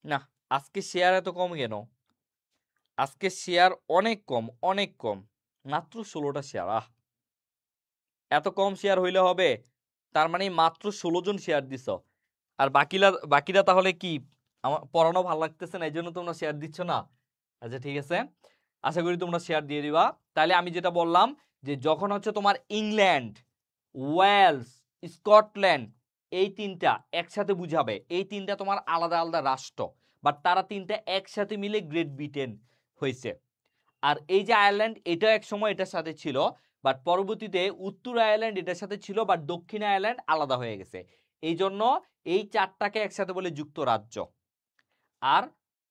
না আজকে শেয়ার এত কম কেন? আজকে শেয়ার অনেক কম, অনেক কম, মাত্র 16টা শেয়ার। এত কম শেয়ার হইলে হবে? তার মানে মাত্র 16 জন শেয়ার দিছ, আর বাকিরা বাকিরা তাহলে কি আমার পড়ানো ভালো লাগতেছে না এই জন্য তোমরা শেয়ার দিচ্ছ না? আচ্ছা ঠিক আছে, আশা করি তোমরা শেয়ার দিয়ে দিবা। তাহলে আমি যেটা বললাম যে যখন হচ্ছে তোমার ইংল্যান্ড, ওয়েলস, স্কটল্যান্ড, এই তিনটা একসাথে বুঝাবে, এই তিনটা তোমার আলাদা আলাদা রাষ্ট্র, বাট তারা তিনটা একসাথে মিলে গ্রেট ব্রিটেন হয়েছে। আর এই যে আয়ারল্যান্ড, এটা এক সময় এটার সাথে ছিল, বাট পরবর্তীতে উত্তর আয়ারল্যান্ড এটার সাথে ছিল, বাট দক্ষিণ আয়ারল্যান্ড আলাদা হয়ে গেছে। এই জন্য এই চারটাকে একসাথে বলে যুক্তরাজ্য। আর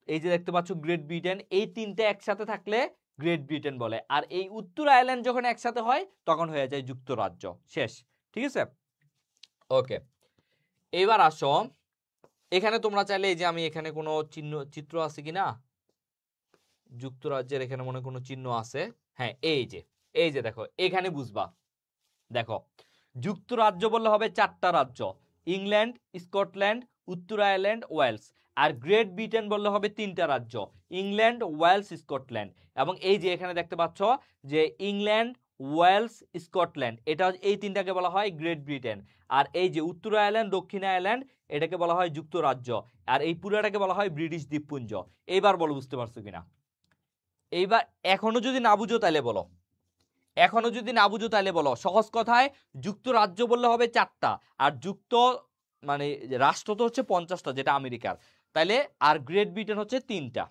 এই যে দেখতে পাচ্ছ গ্রেট ব্রিটেন, এই তিনটে একসাথে থাকলে গ্রেট ব্রিটেন বলে, আর এই উত্তর আয়ারল্যান্ড যখন একসাথে হয় তখন হয়ে যায় যুক্তরাজ্য। শেষ, ঠিক আছে? ওকে, এবার আসো এখানে তোমরা চাইলে, এই যে আমি এখানে কোনো চিত্র আছে কিনা যুক্তরাজ্যের, এখানে মনে কোনো চিহ্ন আছে, হ্যাঁ এই যে দেখো এখানে বুঝবা। দেখো যুক্তরাজ্য বললে হবে চারটা রাজ্য, ইংল্যান্ড, স্কটল্যান্ড, উত্তর Ireland, Wales. Are great Britain বললে হবে তিনটা রাজ্য, ইংল্যান্ড, ওয়েলস, স্কটল্যান্ড। এবং এই যে এখানে দেখতে পাচ্ছ যে ইংল্যান্ড, ওয়েলস, স্কটল্যান্ড, এটা এই তিনটাকে বলা হয় গ্রেট ব্রিটেন। আর এই যে উত্তর আয়ারল্যান্ড, দক্ষিণ আয়ারল্যান্ড, এটাকে বলা হয় যুক্তরাজ্য। আর এই পুরাটাকে বলা হয় ব্রিটিশ দ্বীপপুঞ্জ। এইবার বলো বুঝতে পারছো কিনা? এইবার এখনো যদি না বুঝো তাহলে বলো, এখনো যদি না বুঝো তাহলে বলো। সহজ কথায় যুক্তরাজ্য বললে হবে চারটা, আর মানে রাষ্ট্র তো হচ্ছে 50টা যেটা আমেরিকার, তাইলে আর গ্রেট ব্রিটেন হচ্ছে তিনটা।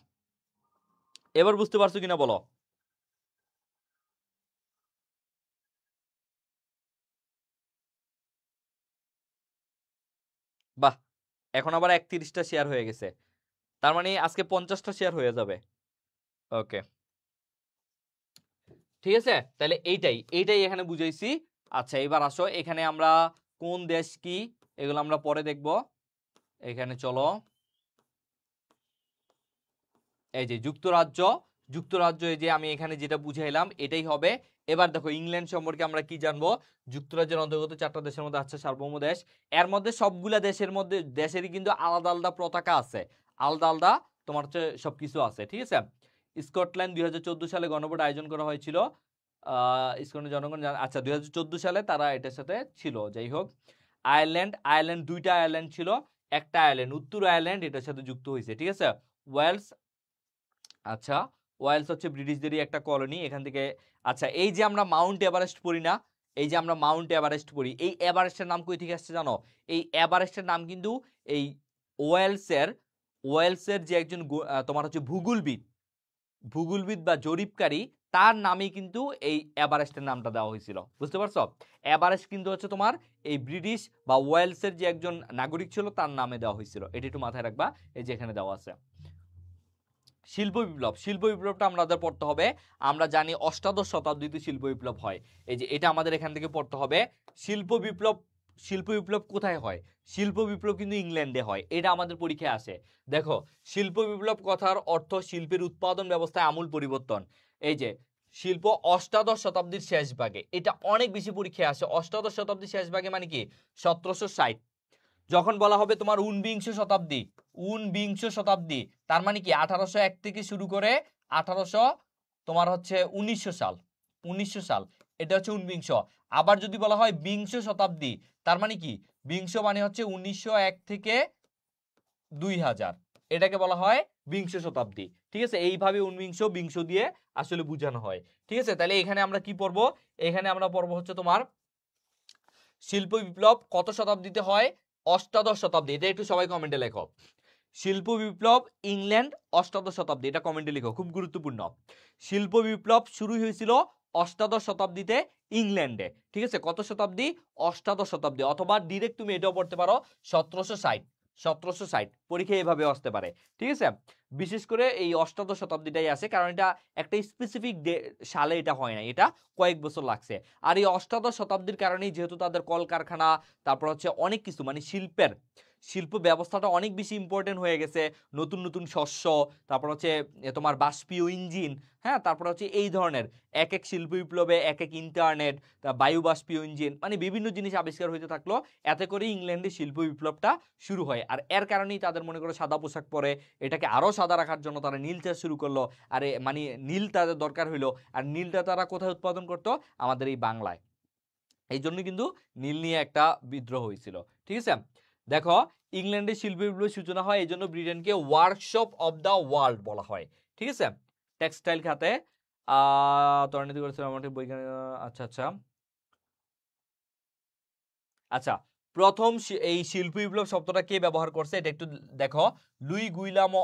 এবার বুঝতে পারছো কিনা বলো? বাহ, এখন আবার 31টা শেয়ার হয়ে গেছে, তার মানে আজকে 50টা শেয়ার হয়ে যাবে। ওকে, ঠিক আছে, তাহলে এইটাই এখানে বুঝাইছি। আচ্ছা এবার আসো, এখানে আমরা কোন দেশ কি এগুলো আমরা পরে দেখব। এখানে চলো, এই যে যুক্তরাজ্য এই যে আমি এখানে যেটা বুঝাইলাম এটাই হবে। এবার দেখো ইংল্যান্ড সম্পর্কে আমরা কি জানবো। যুক্তরাজ্যের অন্তর্গত 4টা দেশের মধ্যে আছে সার্বভৌম দেশ। এর মধ্যে সবগুলা দেশেরই কিন্তু আলাদা আলাদা পতাকা আছে, আলাদা আলাদা তোমার হচ্ছে সবকিছু আছে, ঠিক আছে। স্কটল্যান্ড 2014 সালে গণভোট আয়োজন করা হয়েছিল। স্কটল্যান্ডের জনগণ আচ্ছা 2014 সালে তারা এটার সাথে ছিল। যাই হোক, আয়ারল্যান্ড 2টা আয়ারল্যান্ড ছিল, একটা আয়ারল্যান্ড উত্তর আয়ারল্যান্ড এটার সাথে যুক্ত হয়েছে, ঠিক আছে। ওয়েলস, আচ্ছা ওয়েলস হচ্ছে ব্রিটিশদেরই একটা কলোনি, এখান থেকে। আচ্ছা এই যে আমরা মাউন্ট এভারেস্ট পড়ি না, এই যে আমরা মাউন্ট এভারেস্ট পড়ি, এই এভারেস্টের নাম কই থেকে আসছে জানো? এই এভারেস্টের নাম কিন্তু এই ওয়েলসের যে একজন তোমার হচ্ছে ভূগোলবিদ বা জরিপকারী, তার নামে কিন্তু এই এভারেস্টের নামটা দেওয়া হয়েছিল, বুঝতে পারছো? এভারেস্ট কিন্তু হচ্ছে তোমার এই ব্রিটিশ বা ওয়েলসের যে একজন নাগরিক ছিল তার নামে দেওয়া হয়েছিল, এটি একটু মাথায় রাখবা। এই যে এখানে দেওয়া আছে। শিল্প বিপ্লবটা আমাদের পড়তে হবে। আমরা জানি অষ্টাদশ শতাব্দীতে শিল্প বিপ্লব হয়। এই যে এটা আমাদের এখান থেকে পড়তে হবে। শিল্প বিপ্লব কোথায় হয়? শিল্প বিপ্লব কিন্তু ইংল্যান্ডে হয়, এটা আমাদের পরীক্ষায় আসে। দেখো, শিল্প বিপ্লব কথার অর্থ শিল্পের উৎপাদন ব্যবস্থায় আমূল পরিবর্তন। এই যে শিল্প অষ্টাদশ শতাব্দীর শেষ ভাগে, এটা অনেক বেশি পরীক্ষায় আসে। অষ্টাদশ শতাব্দীর শেষ ভাগে মানে কি? 1760। যখন বলা হবে তোমার ঊনবিংশ শতাব্দী, তার মানে কি 1801 থেকে শুরু করে 1800 তোমার হচ্ছে 1900 সাল, এটা হচ্ছে ঊনবিংশ। আবার যদি বলা হয় বিংশ শতাব্দী, তার মানে কি? বিংশ মানে হচ্ছে 1901 থেকে 2000, এটাকে বলা হয় বিংশ শতাব্দী, ঠিক আছে। এইভাবে বিংশ দিয়ে আসলে বোঝানো হয়, ঠিক আছে। তাহলে এখানে আমরা কি পড়বো? এখানে আমরা পড়বো হচ্ছে তোমার শিল্প বিপ্লব কত শতাব্দীতে হয়? অষ্টাদশ শতাব্দী। এটা একটু সবাই কমেন্টে লেখো। শিল্প বিপ্লব ইংল্যান্ড অষ্টাদশ শতাব্দী, এটা কমেন্টে লিখো, খুব গুরুত্বপূর্ণ। শিল্প বিপ্লব শুরু হয়েছিল অষ্টাদশ শতাব্দীতে ইংল্যান্ডে, ঠিক আছে। কত শতাব্দী? অষ্টাদশ শতাব্দী। অথবা ডিরেক্ট তুমি এটাও পড়তে পারো 1760। পরীক্ষা এভাবে আসতে পারে, ঠিক আছে। বিশেষ করে এই অষ্টাদশ শতাব্দীটাই আছে, কারণ এটা একটা স্পেসিফিক সালে এটা হয় না, এটা কয়েক বছর লাগছে। আর এই অষ্টাদশ শতাব্দীর কারণেই যেহেতু তাদের কলকারখানা, তারপর হচ্ছে অনেক কিছু, মানে শিল্প ব্যবস্থাটা অনেক বেশি ইম্পর্টেন্ট হয়ে গেছে। নতুন নতুন শস্য, তারপর হচ্ছে তোমার বাষ্পীয় ইঞ্জিন, হ্যাঁ, তারপর হচ্ছে এই ধরনের এক এক শিল্প বিপ্লবে এক এক ইন্টারনেট, বায়ু বাষ্পীয় ইঞ্জিন, মানে বিভিন্ন জিনিস আবিষ্কার হইতে থাকলো। এতে করে ইংল্যান্ডে শিল্প বিপ্লবটা শুরু হয়। আর এর কারণেই তাদের মনে করো সাদা পোশাক পরে, এটাকে আরো সাদা রাখার জন্য তারা নীল চাষ শুরু করলো। আর মানে নীল তাদের দরকার হইলো। আর নীলটা তারা কোথায় উৎপাদন করতো? আমাদের এই বাংলায়। এই জন্য কিন্তু নীল নিয়ে একটা বিদ্রোহ হয়েছিল, ঠিক আছে। দেখো, ইংল্যান্ডে শিল্প বিপ্লবের সূচনা হয়, এই জন্য ব্রিটেনকে ওয়ার্কশপ অফ দা ওয়ার্ল্ড বলা হয়, ঠিক আছে। টেক্সটাইল খাতে ত্বরান্বিত করেছিল আমাদের বৈজ্ঞানিক। আচ্ছা আচ্ছা আচ্ছা, প্রথম এই শিল্প বিপ্লব শব্দটা কে ব্যবহার করছে এটা একটু দেখো। লুই গুইলামো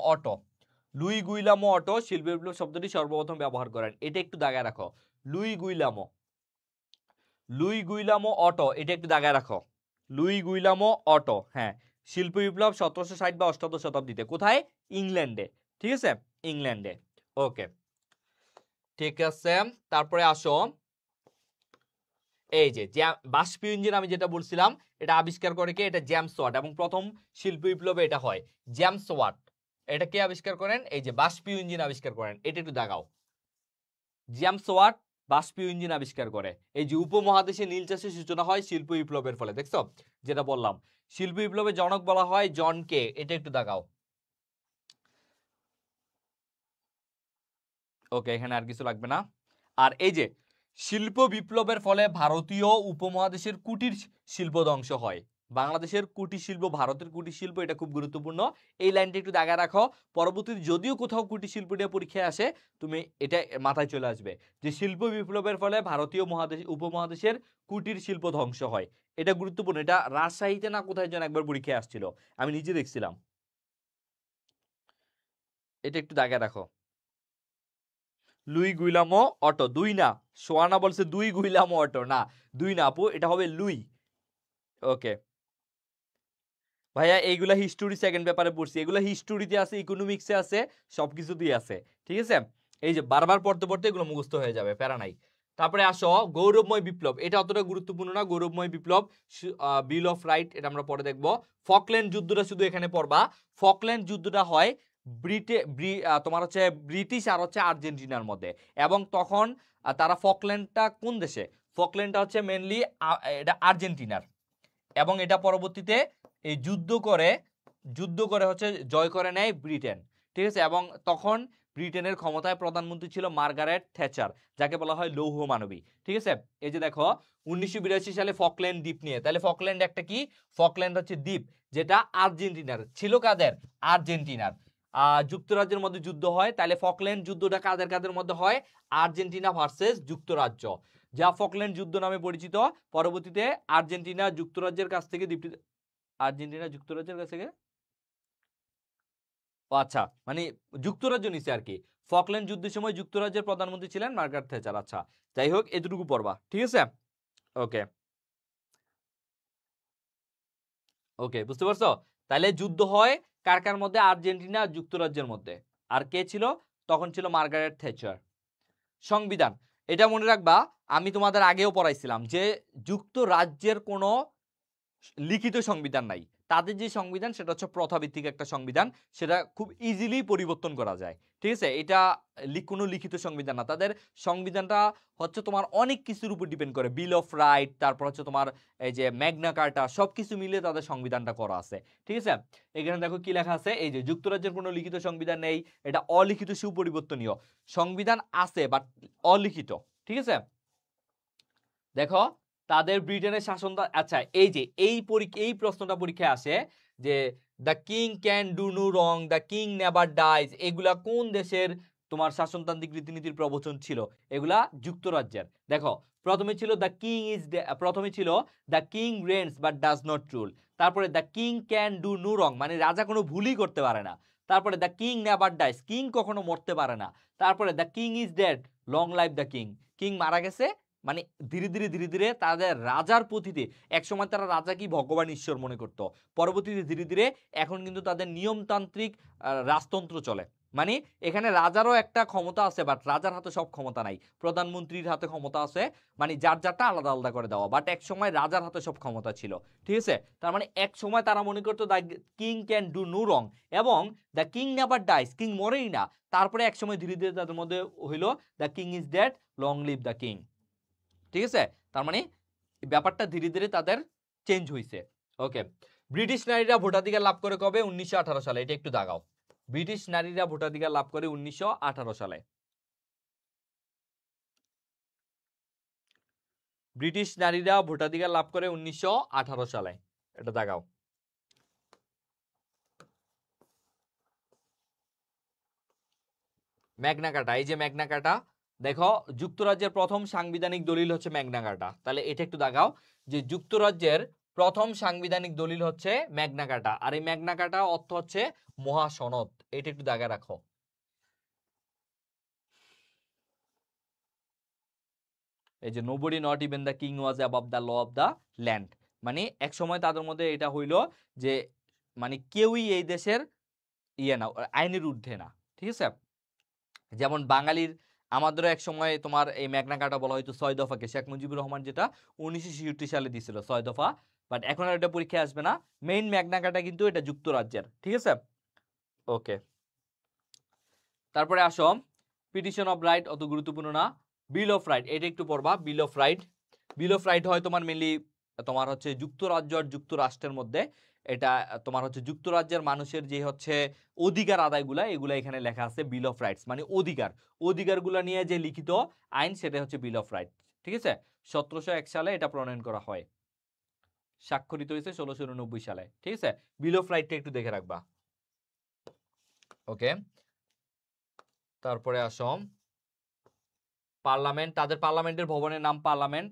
অটো শিল্প বিপ্লব শব্দটি সর্বপ্রথম ব্যবহার করেন, এটা একটু দাগায় রাখো। লুই গুইলামো অটো, এটা একটু দাগায় রাখো। লুই গুইলামো অটো, হ্যাঁ। শিল্প বিপ্লব 1760 বা অষ্টাদশ শতাব্দীতে, কোথায়? ইংল্যান্ডে, ঠিক আছে, ইংল্যান্ডে। ওকে, ঠিক আছে। তারপরে আসো, এই যে বাষ্পীয় ইঞ্জিন আমি যেটা বলছিলাম, এটা আবিষ্কার করে কে? এটা জেমস ওয়াট। এবং প্রথম শিল্প বিপ্লবে এটা হয় জেমস ওয়াট। এটা কে আবিষ্কার করেন? এই যে বাষ্পীয় ইঞ্জিন আবিষ্কার করেন, এটা একটু দাগাও। জেমস ওয়াট বাষ্পীয় ইঞ্জিন আবিষ্কার করে। এই যে উপমহাদেশে নীল চাষের সূচনা হয় শিল্প বিপ্লবের ফলে, দেখছো যেটা বললাম। শিল্প বিপ্লবের জনক বলা হয় জন কে, এটা একটু দাগাও। ওকে, এখানে আর কিছু লাগবে না। আর এই যে শিল্প বিপ্লবের ফলে ভারতীয় উপমহাদেশের কুটির শিল্প ধ্বংস হয়। বাংলাদেশের কুটির শিল্প, ভারতের কুটির শিল্প, এটা খুব গুরুত্বপূর্ণ। এই লাইনটা একটু দাগা রাখো। পরবর্তীতে যদিও কোথাও কুটির শিল্পটা পরীক্ষায় আসে, তুমি এটা মাথায় চলে আসবে যে শিল্প বিপ্লবের ফলে ভারতীয় উপমহাদেশের কুটির শিল্প ধ্বংস হয়। এটা গুরুত্বপূর্ণ। এটা রাজশাহীতে না কোথায় যেন একবার পরীক্ষায় আসছিল, আমি নিজে দেখছিলাম। এটা একটু দাগা রাখো। লুই গুইলামো অটো, দুই না, সোয়ানা বলছে দুই গুইলামো অটো, না দুই না আপু, এটা হবে লুই। ওকে ভাইয়া, এইগুলা হিস্টোরি সেকেন্ড পেপারে পড়ছি, এগুলা হিস্টোরিতে আছে, ইকোনমিক্সে আছে, সবকিছুতেই আছে, ঠিক আছে। এই যে বারবার পড়তে পড়তে এগুলো মুখস্থ হয়ে যাবে, প্যারা নাই। তারপরে আসো গৌরবময় বিপ্লব, এটা অতটা গুরুত্বপূর্ণ না। গৌরবময় বিপ্লব, বিল অফ রাইট, এটা আমরা পরে দেখবো। ফকল্যান্ড যুদ্ধটা শুধু এখানে পড়বা। ফকল্যান্ড যুদ্ধটা হয় তোমার হচ্ছে ব্রিটিশ আর হচ্ছে আর্জেন্টিনার মধ্যে, এবং তখন তারা ফকল্যান্ডটা কোন দেশে, ফকল্যান্ডটা হচ্ছে মেনলি এটা আর্জেন্টিনার, এবং এটা পরবর্তীতে এই যুদ্ধ করে হচ্ছে জয় করে নেয় ব্রিটেন, ঠিক আছে। এবং তখন ব্রিটেনের ক্ষমতায় প্রধানমন্ত্রী ছিল মার্গারেট থ্যাচার, যাকে বলা হয় লৌহ মানবী, ঠিক আছে। এই যে দেখো 1982 সালে ফকল্যান্ড দ্বীপ নিয়ে, তাহলে ফকল্যান্ড একটা কি, ফকল্যান্ড হচ্ছে দ্বীপ যেটা আর্জেন্টিনার ছিল, কাদের, আর্জেন্টিনার। যুক্তরাজ্যের মধ্যে যুদ্ধ হয়, তাহলে ফকল্যান্ড যুদ্ধটা কাদের কাদের মধ্যে হয়, আর্জেন্টিনা ভার্সেস যুক্তরাজ্য, যা ফকল্যান্ড যুদ্ধ নামে পরিচিত। পরবর্তীতে আর্জেন্টিনা যুক্তরাজ্যের কাছ থেকে দ্বীপটি, আর্জেন্টিনা যুক্তরাজ্যের কাছ থেকে, ও আচ্ছা, মানে যুক্তরাজ্য নিচে আর কি। ফকল্যান্ড যুদ্ধের সময় যুক্তরাজ্যের প্রধানমন্ত্রী ছিলেন মার্গারেট থ্যাচার। আচ্ছা, যাই হোক, এতটুকু পড়বা, ঠিক আছে। ওকে ওকে, বুঝতে পারছো। তাহলে যুদ্ধ হয় কার কার মধ্যে, আর্জেন্টিনা আর যুক্তরাজ্যের মধ্যে। আর কে ছিল তখন, ছিল মার্গারেট থ্যাচার। সংবিধান, এটা মনে রাখবা, আমি তোমাদের আগেও পড়াইছিলাম যে যুক্তরাজ্যের কোনো লিখিত সংবিধান নাই। তাদের যে সংবিধান সেটা হচ্ছে প্রথাভিত্তিক একটা সংবিধান, সেটা খুব ইজিলি পরিবর্তন করা যায়, ঠিক আছে। এটা কোনো লিখিত সংবিধান না। তাদের সংবিধানটা হচ্ছে তোমার অনেক কিছুর উপর ডিপেন্ড করে, বিল অফ রাইট, তারপর হচ্ছে তোমার এই যে ম্যাগনা কার্টা, সবকিছু মিলে তাদের সংবিধানটা করা আছে, ঠিক আছে। এখানে দেখো কি লেখা আছে, এই যে যুক্তরাজ্যের কোনো লিখিত সংবিধান নেই, এটা অলিখিত সুপরিবর্তনীয় সংবিধান আছে, বাট অলিখিত, ঠিক আছে। দেখো তাদের ব্রিটেনের শাসন, আচ্ছা এই যে এই প্রশ্নটা পরীক্ষায় আসে যে the king can do no wrong, the king never dies, এগুলা কোন দেশের তোমার শাসনতান্ত্রিক রীতিনীতির প্রবচন ছিল, এগুলা যুক্তরাজ্যের। দেখো প্রথমে ছিল the king reigns but does not rule, তারপরে the king can do no wrong, মানে রাজা কোনো ভুলই করতে পারে না, তারপরে the king never dies, king কখনো মরতে পারে না, তারপরে the king is dead, long life the king, king মারা গেছে, মানে ধীরে ধীরে তাদের রাজার প্রতিতে, একসময় তারা রাজা কি ভগবান ঈশ্বর মনে করত, পরবর্তীতে ধীরে ধীরে এখন কিন্তু তাদের নিয়মতান্ত্রিক রাজতন্ত্র চলে। মানে এখানে রাজারও একটা ক্ষমতা আছে, বাট রাজার হাতে সব ক্ষমতা নাই, প্রধানমন্ত্রীর হাতে ক্ষমতা আছে, মানে যার যারটা আলাদা আলাদা করে দেওয়া, বাট এক সময় রাজার হাতে সব ক্ষমতা ছিল, ঠিক আছে। তার মানে এক সময় তারা মনে করতো the king can do no wrong, এবং the king never dies, king মরেই না, তারপরে এক সময় ধীরে ধীরে তাদের মধ্যে হইলো the king is dead, long live the king, ঠিক আছে। তার মানে ব্যাপারটা ধীরে ধীরে তাদের চেঞ্জ হয়েছে। ওকে, ব্রিটিশ নারীরা ভোটাধিকার লাভ করে কবে, 1918 সালে, এটা একটু দাগাও। ব্রিটিশ নারীরা ভোটাধিকার লাভ করে 1918 সালে। ব্রিটিশ নারীরা ভোটাধিকার লাভ করে 1918 সালে, এটা দাগাও। ম্যাগনা কার্টা, এই যে ম্যাগনা কার্টা, দেখো যুক্তরাজ্যের প্রথম সাংবিধানিক দলিল হচ্ছে ম্যাগনা কার্টা, তাহলে এটা একটু দাগাও যে যুক্তরাজ্যের প্রথম সাংবিধানিক দলিল হচ্ছে ম্যাগনা কার্টা, আর এই ম্যাগনা কার্টা অর্থ হচ্ছে মহাসনদ, এটা একটু দাগা রাখো। এই যে nobody not even the king was above the law of the land, মানে এক সময় তাদের মধ্যে এটা হইলো যে মানে কেউই এই দেশের না, আইনের ঊর্ধ্বে না, ঠিক আছে। যেমন বাঙালির, আমাদেরও এক সময় তোমার এই ম্যাগনা কার্টা বলা হয়তো 6 দফাকে, শেখ মুজিবুর রহমান যেটা 1966 সালে দিছিল 6 দফা, বাট এখন আর এটা পরীক্ষায় আসবে না। মেইন ম্যাগনা কার্টা কিন্তু এটা যুক্তরাজ্যের, ঠিক আছে। ওকে, তারপরে আসো পিটিশন অফ রাইট, অত গুরুত্বপূর্ণ না। বিল অফ রাইট, এটা একটু পড়বা। বিল of right, bill of right হয় তোমার মেনলি তোমার হচ্ছে যুক্তরাজ্য আর যুক্তরাষ্ট্রের মধ্যে, এটা তোমার হচ্ছে যুক্তরাজ্যের মানুষের যে হচ্ছে অধিকার আদায়গুলা, এগুলা এখানে লেখা আছে বিল অফ রাইটস, মানে অধিকারগুলা নিয়ে যে লিখিত আইন, সেটা হচ্ছে বিল অফ রাইট, ঠিক আছে। 1701 সালে এটা প্রণয়ন করা হয়, স্বাক্ষরিত হয়েছে 1689 সালে, ঠিক আছে। বিল অফ রাইটটা একটু দেখে রাখবা। ওকে, তারপরে আসো পার্লামেন্ট, তাদের পার্লামেন্টের ভবনের নাম পার্লামেন্ট,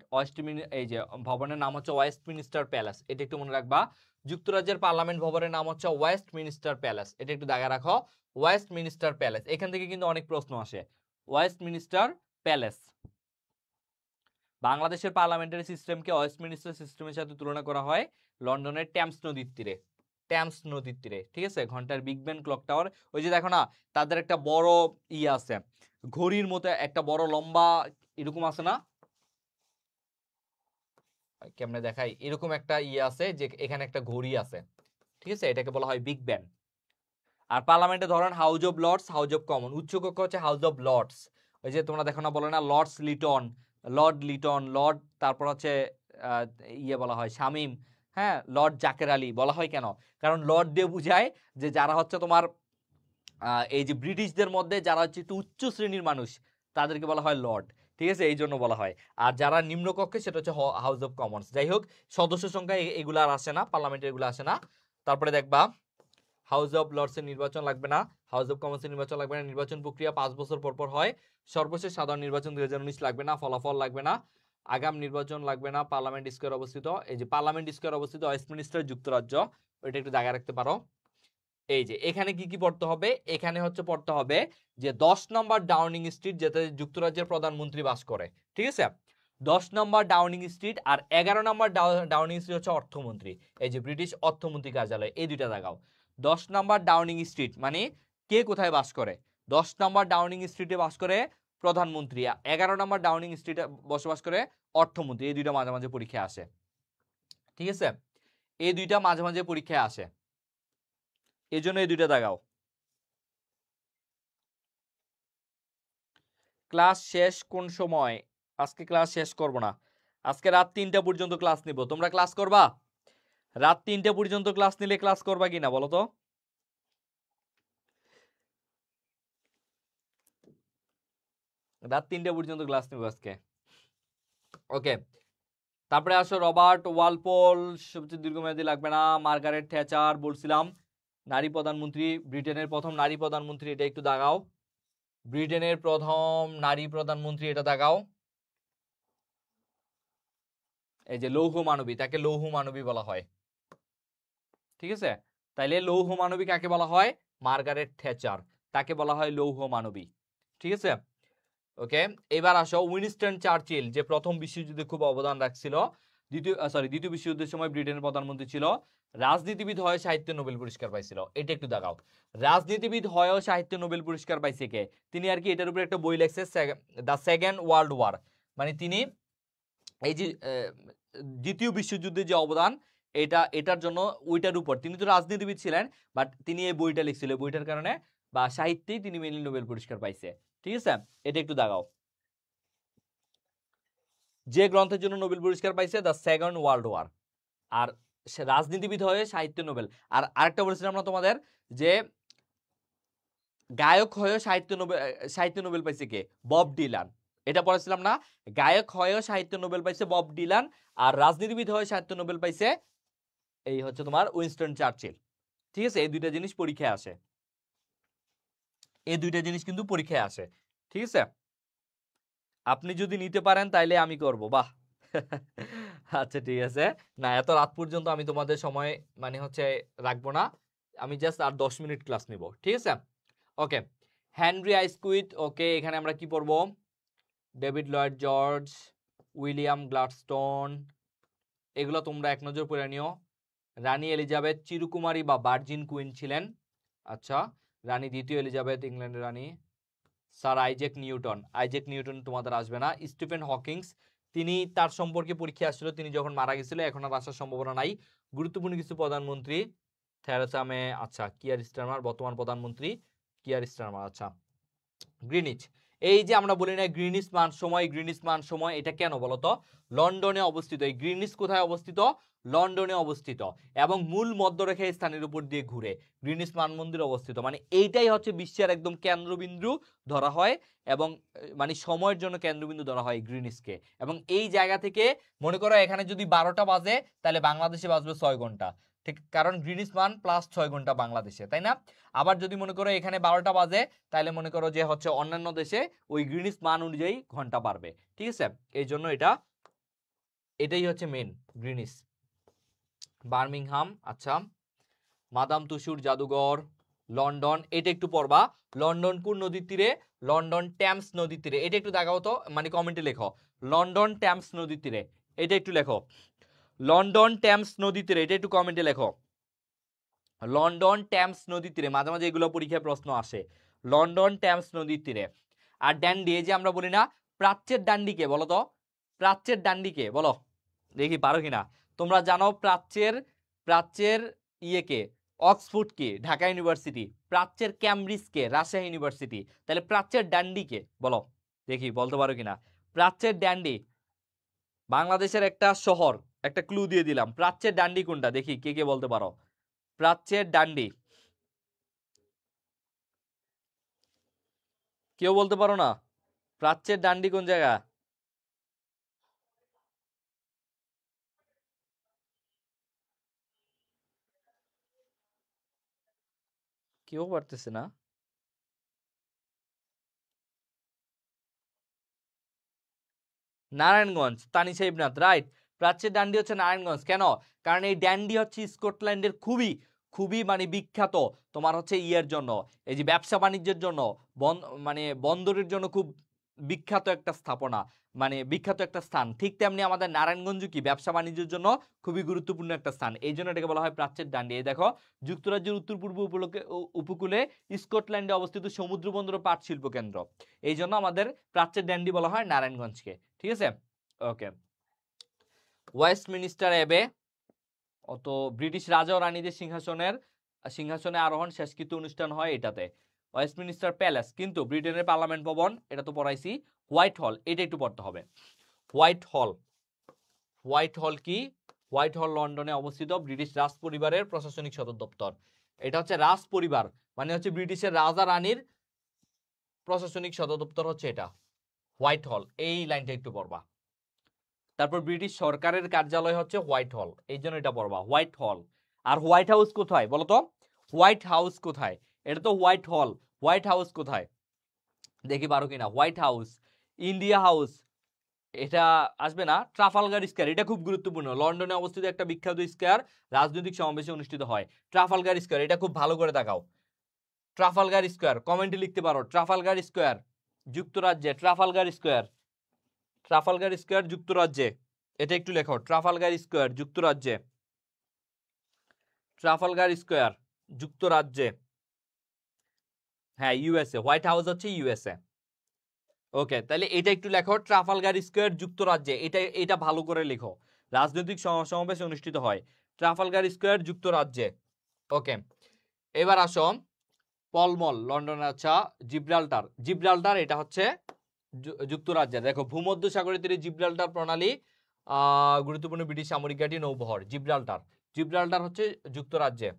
এই যে ভবনের নাম হচ্ছে ওয়েস্টমিনিস্টার প্যালেস, এটা একটু মনে রাখবা। যুক্তরাজ্যের পার্লামেন্ট ভবনের নাম হচ্ছে ওয়েস্টমিনিস্টার প্যালেস, এটা একটু দাগা রাখো, ওয়েস্টমিনিস্টার প্যালেস। এখান থেকে কিন্তু অনেক প্রশ্ন আসে, ওয়েস্টমিনিস্টার প্যালেস। বাংলাদেশের পার্লামেন্টারি সিস্টেমকে ওয়েস্টমিনিস্টার সিস্টেমের সাথে তুলনা করা হয় লন্ডনের টেমস নদীর তীরে, টেমস নদীর তীরে, ঠিক আছে। ঘন্টার বিগ বেন ক্লক টাওয়ার, ওই যে দেখো না তাদের একটা বড় আছে, ঘড়ির মতো একটা বড় লম্বা এরকম আছে না, কেমনে দেখাই, এরকম একটা ইয়ে আছে যে এখানে একটা ঘড়ি আছে, ঠিক আছে, এটাকে বলা হয় বিগ ব্যান। আর পার্লামেন্টে ধরেন House of Lords, House of Common, উচ্চকক্ষ হচ্ছে হাউস অফ লর্ডস। ওই যে তোমরা দেখো না, বলে না lords Lytton, Lord Lytton, Lord, তারপর হচ্ছে আহ, ইয়ে বলা হয় শামীম, হ্যাঁ, লর্ড জাকের আলী বলা হয় কেন? কারণ লর্ড দিয়ে বুঝায় যে যারা হচ্ছে তোমার এই যে ব্রিটিশদের মধ্যে যারা হচ্ছে একটু উচ্চ শ্রেণীর মানুষ, তাদেরকে বলা হয় লর্ড, ঠিক আছে, এই জন্য বলা হয়। আর যারা নিম্নকক্ষে সেটা হচ্ছে হাউস অফ কমন্স। যাই হোক, সদস্য সংখ্যা এগুলো আর আসে না, পার্লামেন্টের এগুলো আসে না। তারপরে দেখবা হাউস অফ লর্ডসের নির্বাচন লাগবে না, হাউস অফ কমন্সের নির্বাচন লাগবে না, নির্বাচন প্রক্রিয়া 5 বছর পর পর হয়, সর্বশেষ সাধারণ নির্বাচন 2019 লাগবে না, ফলাফল লাগবে না, আগাম নির্বাচন লাগবে না, পার্লামেন্ট স্কয়ার অবস্থিত, এই যে পার্লামেন্ট স্কয়ার অবস্থিত ওয়েস্টমিনিস্টার যুক্তরাজ্য, ওইটা একটু জায়গা রাখতে পারো। এই যে এখানে কি কি পড়তে হবে, এখানে হচ্ছে পড়তে হবে যে 10 নম্বর ডাউনিং স্ট্রিট, যেতে যুক্তরাজ্যের প্রধানমন্ত্রী বাস করে, ঠিক আছে, 10 নম্বর ডাউনিং স্ট্রিট, আর 11 নম্বর ডাউনিং স্ট্রিট হচ্ছে অর্থমন্ত্রী, এই যে ব্রিটিশ অর্থমন্ত্রী কার্যালয়, এই দুইটা দেখাও। 10 নম্বর ডাউনিং স্ট্রিট মানে কে কোথায় বাস করে, 10 নম্বর ডাউনিং স্ট্রিটে বাস করে প্রধানমন্ত্রী, 11 নম্বর ডাউনিং স্ট্রিটে বসবাস করে অর্থমন্ত্রী, এই দুইটা মাঝে মাঝে পরীক্ষায় আসে, ঠিক আছে, এই দুইটা মাঝে মাঝে পরীক্ষায় আসে, এই জন্য এই দুইটা দেখাও। ক্লাস শেষ কোন সময়? আজকে ক্লাস শেষ করব না, আজকে রাত 3টা পর্যন্ত ক্লাস নিব। তোমরা ক্লাস করবা? রাত 3টা পর্যন্ত ক্লাস নিলে ক্লাস করবা কিনা বলো তো? রাত 3টা পর্যন্ত ক্লাস নিব আজকে, ওকে। তারপরে আসো রবার্ট ওয়ালপল, সবচেয়ে দীর্ঘমেয়াদী লাগবে না, মার্গারেট থ্যাচার বলছিলাম, নারী প্রধানমন্ত্রী, ব্রিটেনের প্রথম নারী প্রধানমন্ত্রী, এটা একটু দাগাও, ব্রিটেনের প্রথম নারী প্রধানমন্ত্রী, এটা দাগাও। এই যে লৌহ মানবী, তাকে লৌহ মানবী বলা হয়, ঠিক আছে, তাইলে লৌহ মানবী কাকে বলা হয়? মার্গারেট থ্যাচার, তাকে বলা হয় লৌহ মানবী, ঠিক আছে, ওকে। এবার আসো উইনস্টন চার্চিল, যে প্রথম বিশ্বযুদ্ধে খুব অবদান রাখছিল, দ্বিতীয় বিশ্বযুদ্ধের সময় ব্রিটেনের প্রধানমন্ত্রী ছিল, রাজনীতিবিদ হয়ে সাহিত্য নোবেল পুরস্কার পাইছিল, এটা একটু দেখাও। রাজনীতিবিদ হয়েও সাহিত্য নোবেল পুরস্কার পাইছে কে? তিনি আর কি এটার উপরে একটা বই লেখছে, দ্য সেকেন্ড ওয়ার্ল্ড ওয়ার, মানে তিনি এই যে দ্বিতীয় বিশ্বযুদ্ধে যে অবদান, এটার জন্য ওইটার উপর, তিনি তো রাজনীতিবিদ ছিলেন, বাট তিনি এই বইটা লিখছিল, বইটার কারণে বা সাহিত্যেই তিনি মেনলি নোবেল পুরস্কার পাইছে, ঠিক আছে, এটা একটু দাগাও। যে গ্রন্থের জন্য নোবেল পুরস্কার পাইছে, দ্য সেকেন্ড ওয়ার্ল্ড ওয়ার, আর রাজনীতিবিদ হয়ে সাহিত্য নোবেল। আর আরেকটা বলেছিলাম না তোমাদের, যে গায়ক হয়েও সাহিত্য নোবেল পাইছে কে? বব ডিলান, এটা পড়েছিলাম না, গায়ক হয়েও সাহিত্য নোবেল পাইছে বব ডিলান, আর রাজনীতিবিদ হয়ে সাহিত্য নোবেল পাইছে এই হচ্ছে তোমার উইনস্টন চার্চিল, ঠিক আছে, এই দুইটা জিনিস পরীক্ষায় আসে, এই দুইটা জিনিস কিন্তু পরীক্ষায় আসে, ঠিক আছে। আপনি যদি নিতে পারেন তাইলে আমি করব, বাহ। আচ্ছা ঠিক আছে, না এত রাত পর্যন্ত আমি তোমাদের সময় মানে হচ্ছে রাখবো না, আমি জাস্ট আর 10 মিনিট ক্লাস নিব, ঠিক আছে, ওকে। হেনরি আইসকুইথ, ওকে, এখানে আমরা কি পড়বো? ডেভিড লয়েড জর্জ, উইলিয়াম গ্লাডস্টোন, এগুলো তোমরা এক নজর পড়ে নিও। রানী এলিজাবেথ চিরকুমারী বা ভার্জিন কুইন ছিলেন, আচ্ছা, রানী দ্বিতীয় এলিজাবেথ ইংল্যান্ডের রানী। স্যার আইজ্যাক নিউটন তোমাদের আসবে না। স্টিফেন হকিংস, তিনি তার সম্পর্কে পরীক্ষা আসছিল, তিনি যখন মারা গেছিল, এখন আর আসার সম্ভাবনা নাই। গুরুত্বপূর্ণ কিছু প্রধানমন্ত্রী, থেরেসা মে, আচ্ছা, কিয়ার স্টারমার, বর্তমান প্রধানমন্ত্রী কিয়ার স্টারমার, আচ্ছা। গ্রিনিচ, এই যে আমরা বলি না গ্রিনিচ মান সময়, এটা কেন বলতো? লন্ডনে অবস্থিত। এই গ্রিনিচ কোথায় অবস্থিত? লন্ডনে অবস্থিত, এবং মূল মধ্যরেখা স্থানের উপর দিয়ে ঘুরে গ্রিনিচ মান মন্দির অবস্থিত, মানে এইটাই হচ্ছে বিশ্বের একদম কেন্দ্রবিন্দু ধরা হয়, এবং মানে সময়ের জন্য কেন্দ্রবিন্দু ধরা হয় গ্রিনিচকে। এবং এই জায়গা থেকে মনে করো এখানে যদি 12টা বাজে, তাহলে বাংলাদেশে বাজবে 6 ঘন্টা, ঠিক, কারণ গ্রিনিচ মান প্লাস 6 ঘন্টা বাংলাদেশে, তাই না? আবার যদি মনে করো এখানে 12টা বাজে, তাহলে মনে করো যে হচ্ছে অন্যান্য দেশে ওই গ্রিনিচ মান অনুযায়ী ঘন্টা বাড়বে, ঠিক আছে, এই জন্য এটাই হচ্ছে মেন গ্রিনিচ। বার্মিংহাম, আচ্ছা। মাদাম তুসুর জাদুঘর, লন্ডন, এটা একটু পড়বা। লন্ডন কোন নদীর তীরে? লন্ডন টেমস নদীর তীরে, এটা একটু দেখাও তো, মানে কমেন্টে লেখো লন্ডন টেমস নদীর তীরে, এটা একটু লেখো লন্ডন টেমস নদীর তীরে, এটা একটু কমেন্টে লেখো লন্ডন টেমস নদীর তীরে, মাঝে মাঝে এগুলো পরীক্ষায় প্রশ্ন আসে, লন্ডন টেমস নদীর তীরে। আর ড্যান্ডি, এই যে আমরা বলি না প্রাচ্যের ডান্ডিকে বলো তো, প্রাচ্যের ডান্ডিকে বলো, দেখি পারো কিনা। তোমরা জানো প্রাচ্যের প্রাচ্যের ইয়েকে অক্সফোর্ড কে ঢাকা ইউনিভার্সিটি, প্রাচ্যের ক্যামব্রিজ কে রাজশাহী ইউনিভার্সিটি, তাহলে প্রাচ্যের ডান্ডি কে বলো, দেখি বলতে পারো কিনা। প্রাচ্যের ডান্ডি বাংলাদেশের একটা শহর, একটা ক্লু দিয়ে দিলাম। প্রাচ্যের ডান্ডি কোনটা, দেখি কে কে বলতে পারো। প্রাচ্যের ডান্ডি কেউ বলতে পারো না? প্রাচ্যের ডান্ডি কোন জায়গা? কেউ পারতেছে না। নারায়ণগঞ্জ, তানিশা ইবনাথ, রাইট। প্রাচ্যের ডান্ডি হচ্ছে নারায়ণগঞ্জ। কেন? কারণ এই ডান্ডি হচ্ছে স্কটল্যান্ডের খুবই খুবই মানে বিখ্যাত তোমার হচ্ছে ইয়ের জন্য, এই যে ব্যবসা বাণিজ্যের জন্য, মানে বন্দরের জন্য খুব বিখ্যাত একটা স্থাপনা, মানে বিখ্যাত একটা স্থান। ঠিক তেমনি আমাদের নারায়ণগঞ্জ কি ব্যবসা বাণিজ্যের জন্য খুবই গুরুত্বপূর্ণ একটা স্থান, এই জন্য এটাকে বলা হয় প্রাচ্যের ডান্ডি। এই দেখো, যুক্তরাজ্যের উত্তর পূর্ব উপকূলে স্কটল্যান্ডে অবস্থিত সমুদ্র বন্দর ও পাট শিল্প কেন্দ্র, এই জন্য আমাদের প্রাচ্যের ডান্ডি বলা হয় নারায়ণগঞ্জকে। ঠিক আছে, ওকে। ওয়েস্টমিনিস্টার অ্যাবে, অত ব্রিটিশ রাজা ও রানীদের সিংহাসনে আরোহণ শেষকৃত্য অনুষ্ঠান হয় এটাতে। ওয়েস্টমিনিস্টার প্যালেস কিন্তু ব্রিটেনের পার্লামেন্ট ভবন, এটা তো পড়াইছি। হোয়াইট হল, এটা একটু পড়তে হবে। হোয়াইট হল, হোয়াইট হল কি? হোয়াইট হল লন্ডনে অবস্থিত ব্রিটিশ রাজ পরিবারের প্রশাসনিক সদর দপ্তর। এটা হচ্ছে রাজ পরিবার, মানে হচ্ছে ব্রিটিশের রাজা রানীর প্রশাসনিক সদর দপ্তর হচ্ছে এটা, হোয়াইট হল। এই লাইনটা একটু পড়বা। তারপর ব্রিটিশ সরকারের কার্যালয় হচ্ছে হোয়াইট হল, এই জন্য এটা পড়বা হোয়াইট হল। আর হোয়াইট হাউস কোথায় বলো তো? হোয়াইট হাউস কোথায়? এটা তো হোয়াইট হল, হোয়াইট হাউস কোথায় দেখি পারো কিনা। হোয়াইট হাউস, ইন্ডিয়া হাউস, এটা আসবে না। ট্রাফালগার স্কয়ার, এটা খুব গুরুত্বপূর্ণ, লন্ডনে অবস্থিত একটা বিখ্যাত স্কয়ার, রাজনৈতিক সমাবেশে অনুষ্ঠিত হয়। ট্রাফালগার স্কয়ার, এটা খুব ভালো করে দেখাও। ট্রাফালগার স্কয়ার কমেন্টে লিখতে পারো, ট্রাফালগার স্কয়ার যুক্তরাজ্যে, ট্রাফালগার স্কয়ার, ট্রাফালগার স্কয়ার যুক্তরাজ্যে, এটা একটু লেখো, ট্রাফালগার স্কয়ার যুক্তরাজ্যে, ট্রাফালগার স্কয়ার যুক্তরাজ্যে, হ্যাঁ ইউএসএ, হোয়াইট হাউস হচ্ছে ইউএসএ। ওকে, তাহলে এটা একটু লেখো, ট্রাফালগার স্কয়ার যুক্তরাজ্যে, এটা ভালো করে লেখো। রাজনৈতিক সমাবেশ অনুষ্ঠিত হয় ট্রাফালগার স্কয়ার যুক্তরাজ্যে। ওকে, এবার আসো পলমল লন্ডনে, আচ্ছা জিব্রাল্টার, জিব্রাল্টার এটা হচ্ছে যুক্তরাজ্যে। দেখো ভূমধ্যসাগরের তীরে জিব্রাল্টার প্রণালী গুরুত্বপূর্ণ ব্রিটিশ সামরিক ঘাঁটি নৌবহর, জিব্রাল্টার, জিব্রাল্টার হচ্ছে যুক্তরাজ্যে।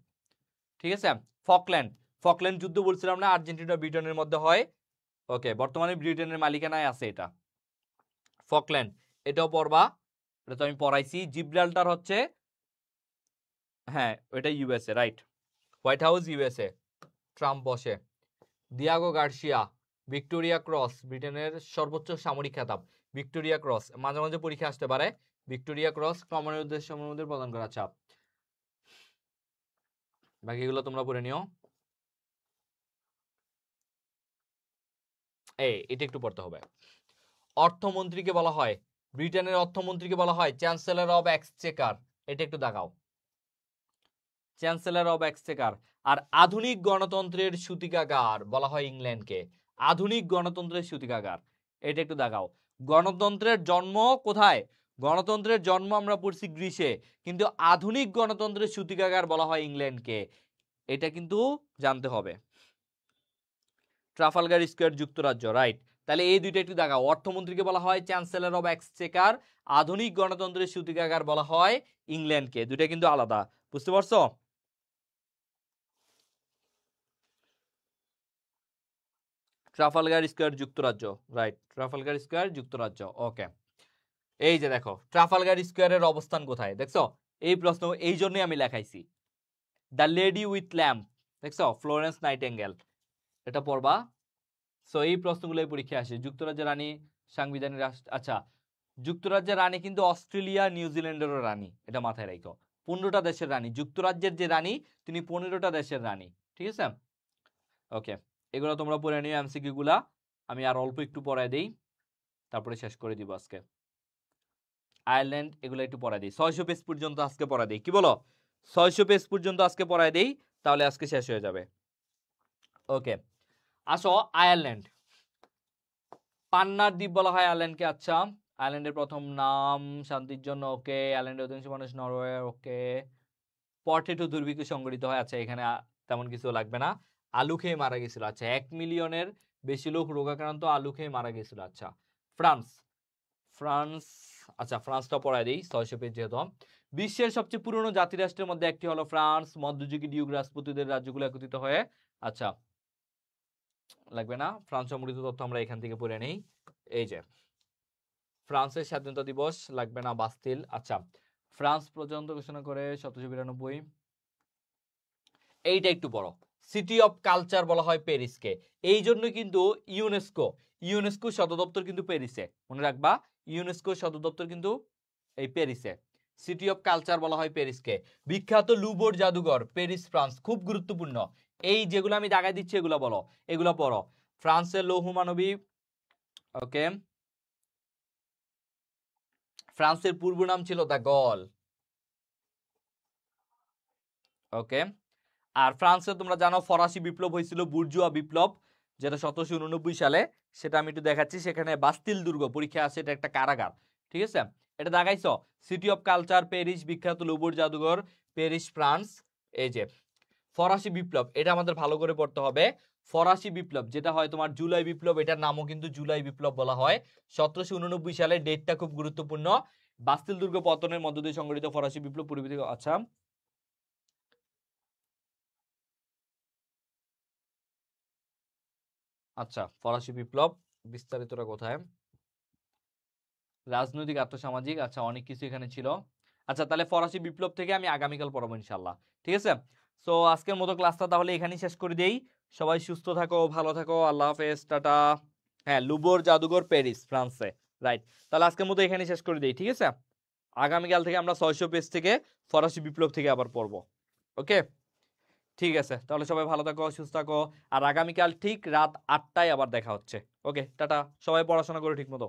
ঠিক আছে, ফকল্যান্ড, ফকল্যান্ড যুদ্ধ বলছিলাম না, আর্জেন্টিনা ব্রিটেনের মধ্যে হয়। ওকে, বর্তমানে ব্রিটেনের মালিকানায় আছে এটা, ফকল্যান্ড, এটাও পড়বা, এটা তো আমি পড়াইছি। জিব্রাল্টার হচ্ছে, হ্যাঁ এটা USA, right. White house USA, Trump বসে। দিয়াগো গার্সিয়া, ভিক্টোরিয়া ক্রস, ব্রিটেনের সর্বোচ্চ সামরিক খেতাব ভিক্টোরিয়া ক্রস, মাঝে মাঝে পরীক্ষা আসতে পারে। ভিক্টোরিয়া ক্রস কমনওয়েলথ দেশের মধ্যে প্রদান করা চাপ। বাকিগুলো তোমরা পড়ে নিও। এটা একটু পড়তে হবে। অর্থমন্ত্রীকে বলা হয়, ব্রিটেনের অর্থমন্ত্রীকে বলা হয় চ্যান্সেলর অব এক্সচেকার, এটা একটু দেখাও, চ্যান্সেলর অব এক্সচেকার। আর আধুনিক গণতন্ত্রের সূতিকাগার বলা হয় ইংল্যান্ডকে, আধুনিক গণতন্ত্রের সূতিকাগার, এটা একটু দেখাও। গণতন্ত্রের জন্ম কোথায়? গণতন্ত্রের জন্ম আমরা পড়ছি গ্রিসে, কিন্তু আধুনিক গণতন্ত্রের সূতিকাগার বলা হয় ইংল্যান্ডকে, এটা কিন্তু জানতে হবে। ট্রাফালগার স্কয়ার যুক্তরাজ্য, রাইট। তাহলে এই দুইটা একটু দেখাও, অর্থমন্ত্রীকে বলা হয় চ্যান্সেলর অব এক্সচেকার, আধুনিক গণতন্ত্রের সূতিকাগার বলা হয় ইংল্যান্ডকে, দুইটা কিন্তু আলাদা, বুঝতে পারছো? ট্রাফালগার স্কয়ার যুক্তরাজ্য, রাইট, ট্রাফালগার স্কয়ার যুক্তরাজ্য। ওকে, এই যে দেখো ট্রাফালগার স্কয়ারের অবস্থান কোথায় দেখছো, এই প্রশ্ন এই জন্যই আমি লেখাইছি। দ্য লেডি উইথ ল্যাম্প, দেখছো ফ্লোরেন্স নাইটেঙ্গেল, এটা পড়বা। সো এই প্রশ্নগুলো পরীক্ষায় আসে। যুক্তরাজ্যের রানী সাংবিধানিক রাষ্ট্র, আচ্ছা যুক্তরাজ্যের রানী কিন্তু অস্ট্রেলিয়া নিউজিল্যান্ডেরও রানী, এটা মাথায় রাখো। 15টা দেশের রানী, যুক্তরাজ্যের যে রানী তিনি 15টা দেশের রানী, ঠিক আছে। ওকে, এগুলো তোমরা পড়ে নিও, এমসিকিউ গুলা আমি আর অল্প একটু পড়ায় দেই, তারপরে শেষ করে দিব আজকে। আয়ারল্যান্ড এগুলো একটু পড়ায় দিই, 600 পেজ পর্যন্ত আজকে পড়ায় দিই, কি বলো 600 পেজ পর্যন্ত আজকে পড়ায় দেই, তাহলে আজকে শেষ হয়ে যাবে। ওকে, আসো আয়ারল্যান্ড, পান্নার দ্বীপ বলা হয় আয়ারল্যান্ডকে। আচ্ছা, আয়ারল্যান্ডের প্রথম নাম শান্তির জন্য, ওকে। আয়ারল্যান্ডের অধিকাংশ মানুষ নরওয়ে, ওকে। পটেটো দুর্ভিক্ষ সংঘটিত হয়, আচ্ছা এখানে তেমন কিছু লাগবে না। আলু খেয়ে মারা গেছিল, আচ্ছা 1 মিলিয়নের বেশি লোক রোগাক্রান্ত আলু খেয়ে মারা গেছিল। আচ্ছা ফ্রান্স, ফ্রান্স, আচ্ছা ফ্রান্সটা পড়ায় দিই 600 পেজ যেহেতু। বিশ্বের সবচেয়ে পুরনো জাতিরাষ্ট্রের মধ্যে একটি হলো ফ্রান্স। মধ্যযুগী ডিউক রাজপুতদের রাজ্যগুলো একত্রিত হয়ে, আচ্ছা লাগবে না। ফ্রান্স সম্বলিত তথ্য আমরা এখান থেকে পড়ে নেই। এই যে ফ্রান্সের স্বাধীনতা দিবস লাগবে না, বাস্তিল। আচ্ছা ফ্রান্স প্রজাতন্ত্র ঘোষণা করে 1792। এইটা একটু বড়। সিটি অফ কালচার বলা হয় প্যারিসকে, এই জন্য কিন্তু ইউনেস্কো, ইউনেস্কো সদর দপ্তর কিন্তু প্যারিসে, মনে রাখবা ইউনেস্কো সদর দপ্তর কিন্তু এই প্যারিসে। সিটি অফ কালচার বলা হয় প্যারিসকে। বিখ্যাত লুবোর জাদুঘর প্যারিস ফ্রান্স, খুব গুরুত্বপূর্ণ। এই যেগুলো আমি দাগাই দিচ্ছি এগুলো বলো, এগুলো পড়ো। ফ্রান্সের লৌহ মানবী, ওকে। ফ্রান্সের পূর্ব নাম ছিল দা গল, ওকে। আর ফ্রান্সে তোমরা জানো ফরাসি বিপ্লব হয়েছিল, বুর্জুয়া বিপ্লব, যেটা 1789 সালে। সেটা আমি একটু দেখাচ্ছি। সেখানে বাস্তিল দুর্গ পরীক্ষা আছে, এটা একটা কারাগার, ঠিক আছে। এটা দেখাইছো। সিটি অফ কালচার প্যারিস, বিখ্যাত লুবোর জাদুঘর প্যারিস ফ্রান্স। এই যে ফরাসি বিপ্লব, এটা আমাদের ভালো করে পড়তে হবে। ফরাসি বিপ্লব যেটা হয় তোমার জুলাই বিপ্লব, এটার নামও কিন্তু জুলাই বিপ্লব বলা হয়। 1789 সালে, ডেটটা খুব গুরুত্বপূর্ণ। বাস্তিল দুর্গ পতনের মধ্য দিয়ে সংগঠিত ফরাসি বিপ্লব পূর্বে থেকে, আচ্ছা আচ্ছা ফরাসি বিপ্লব বিস্তারিতটা কোথায়, রাজনৈতিক আর্থসামাজিক, আচ্ছা অনেক কিছু এখানে ছিল। আচ্ছা তাহলে ফরাসি বিপ্লব থেকে আমি আগামীকাল পড়াবো ইনশাল্লাহ, ঠিক আছে। সো আজকের মতো ক্লাসটা তাহলে এখানেই শেষ করে দেই। সবাই সুস্থ থাকো, ভালো থাকো, আল্লাহ হাফেজ, টাটা। হ্যাঁ, লুবোর জাদুঘর প্যারিস ফ্রান্সে, রাইট। তাহলে আজকের মতো এখানেই শেষ করে দেই, ঠিক আছে। আগামীকাল থেকে আমরা 600 পেজ থেকে ফরাসি বিপ্লব থেকে আবার পড়বো, ওকে। ঠিক আছে, তাহলে সবাই ভালো থাকো, সুস্থ থাকো। আর আগামীকাল ঠিক রাত 8টায় আবার দেখা হচ্ছে, ওকে। টাটা, সবাই পড়াশোনা করো ঠিক মতো।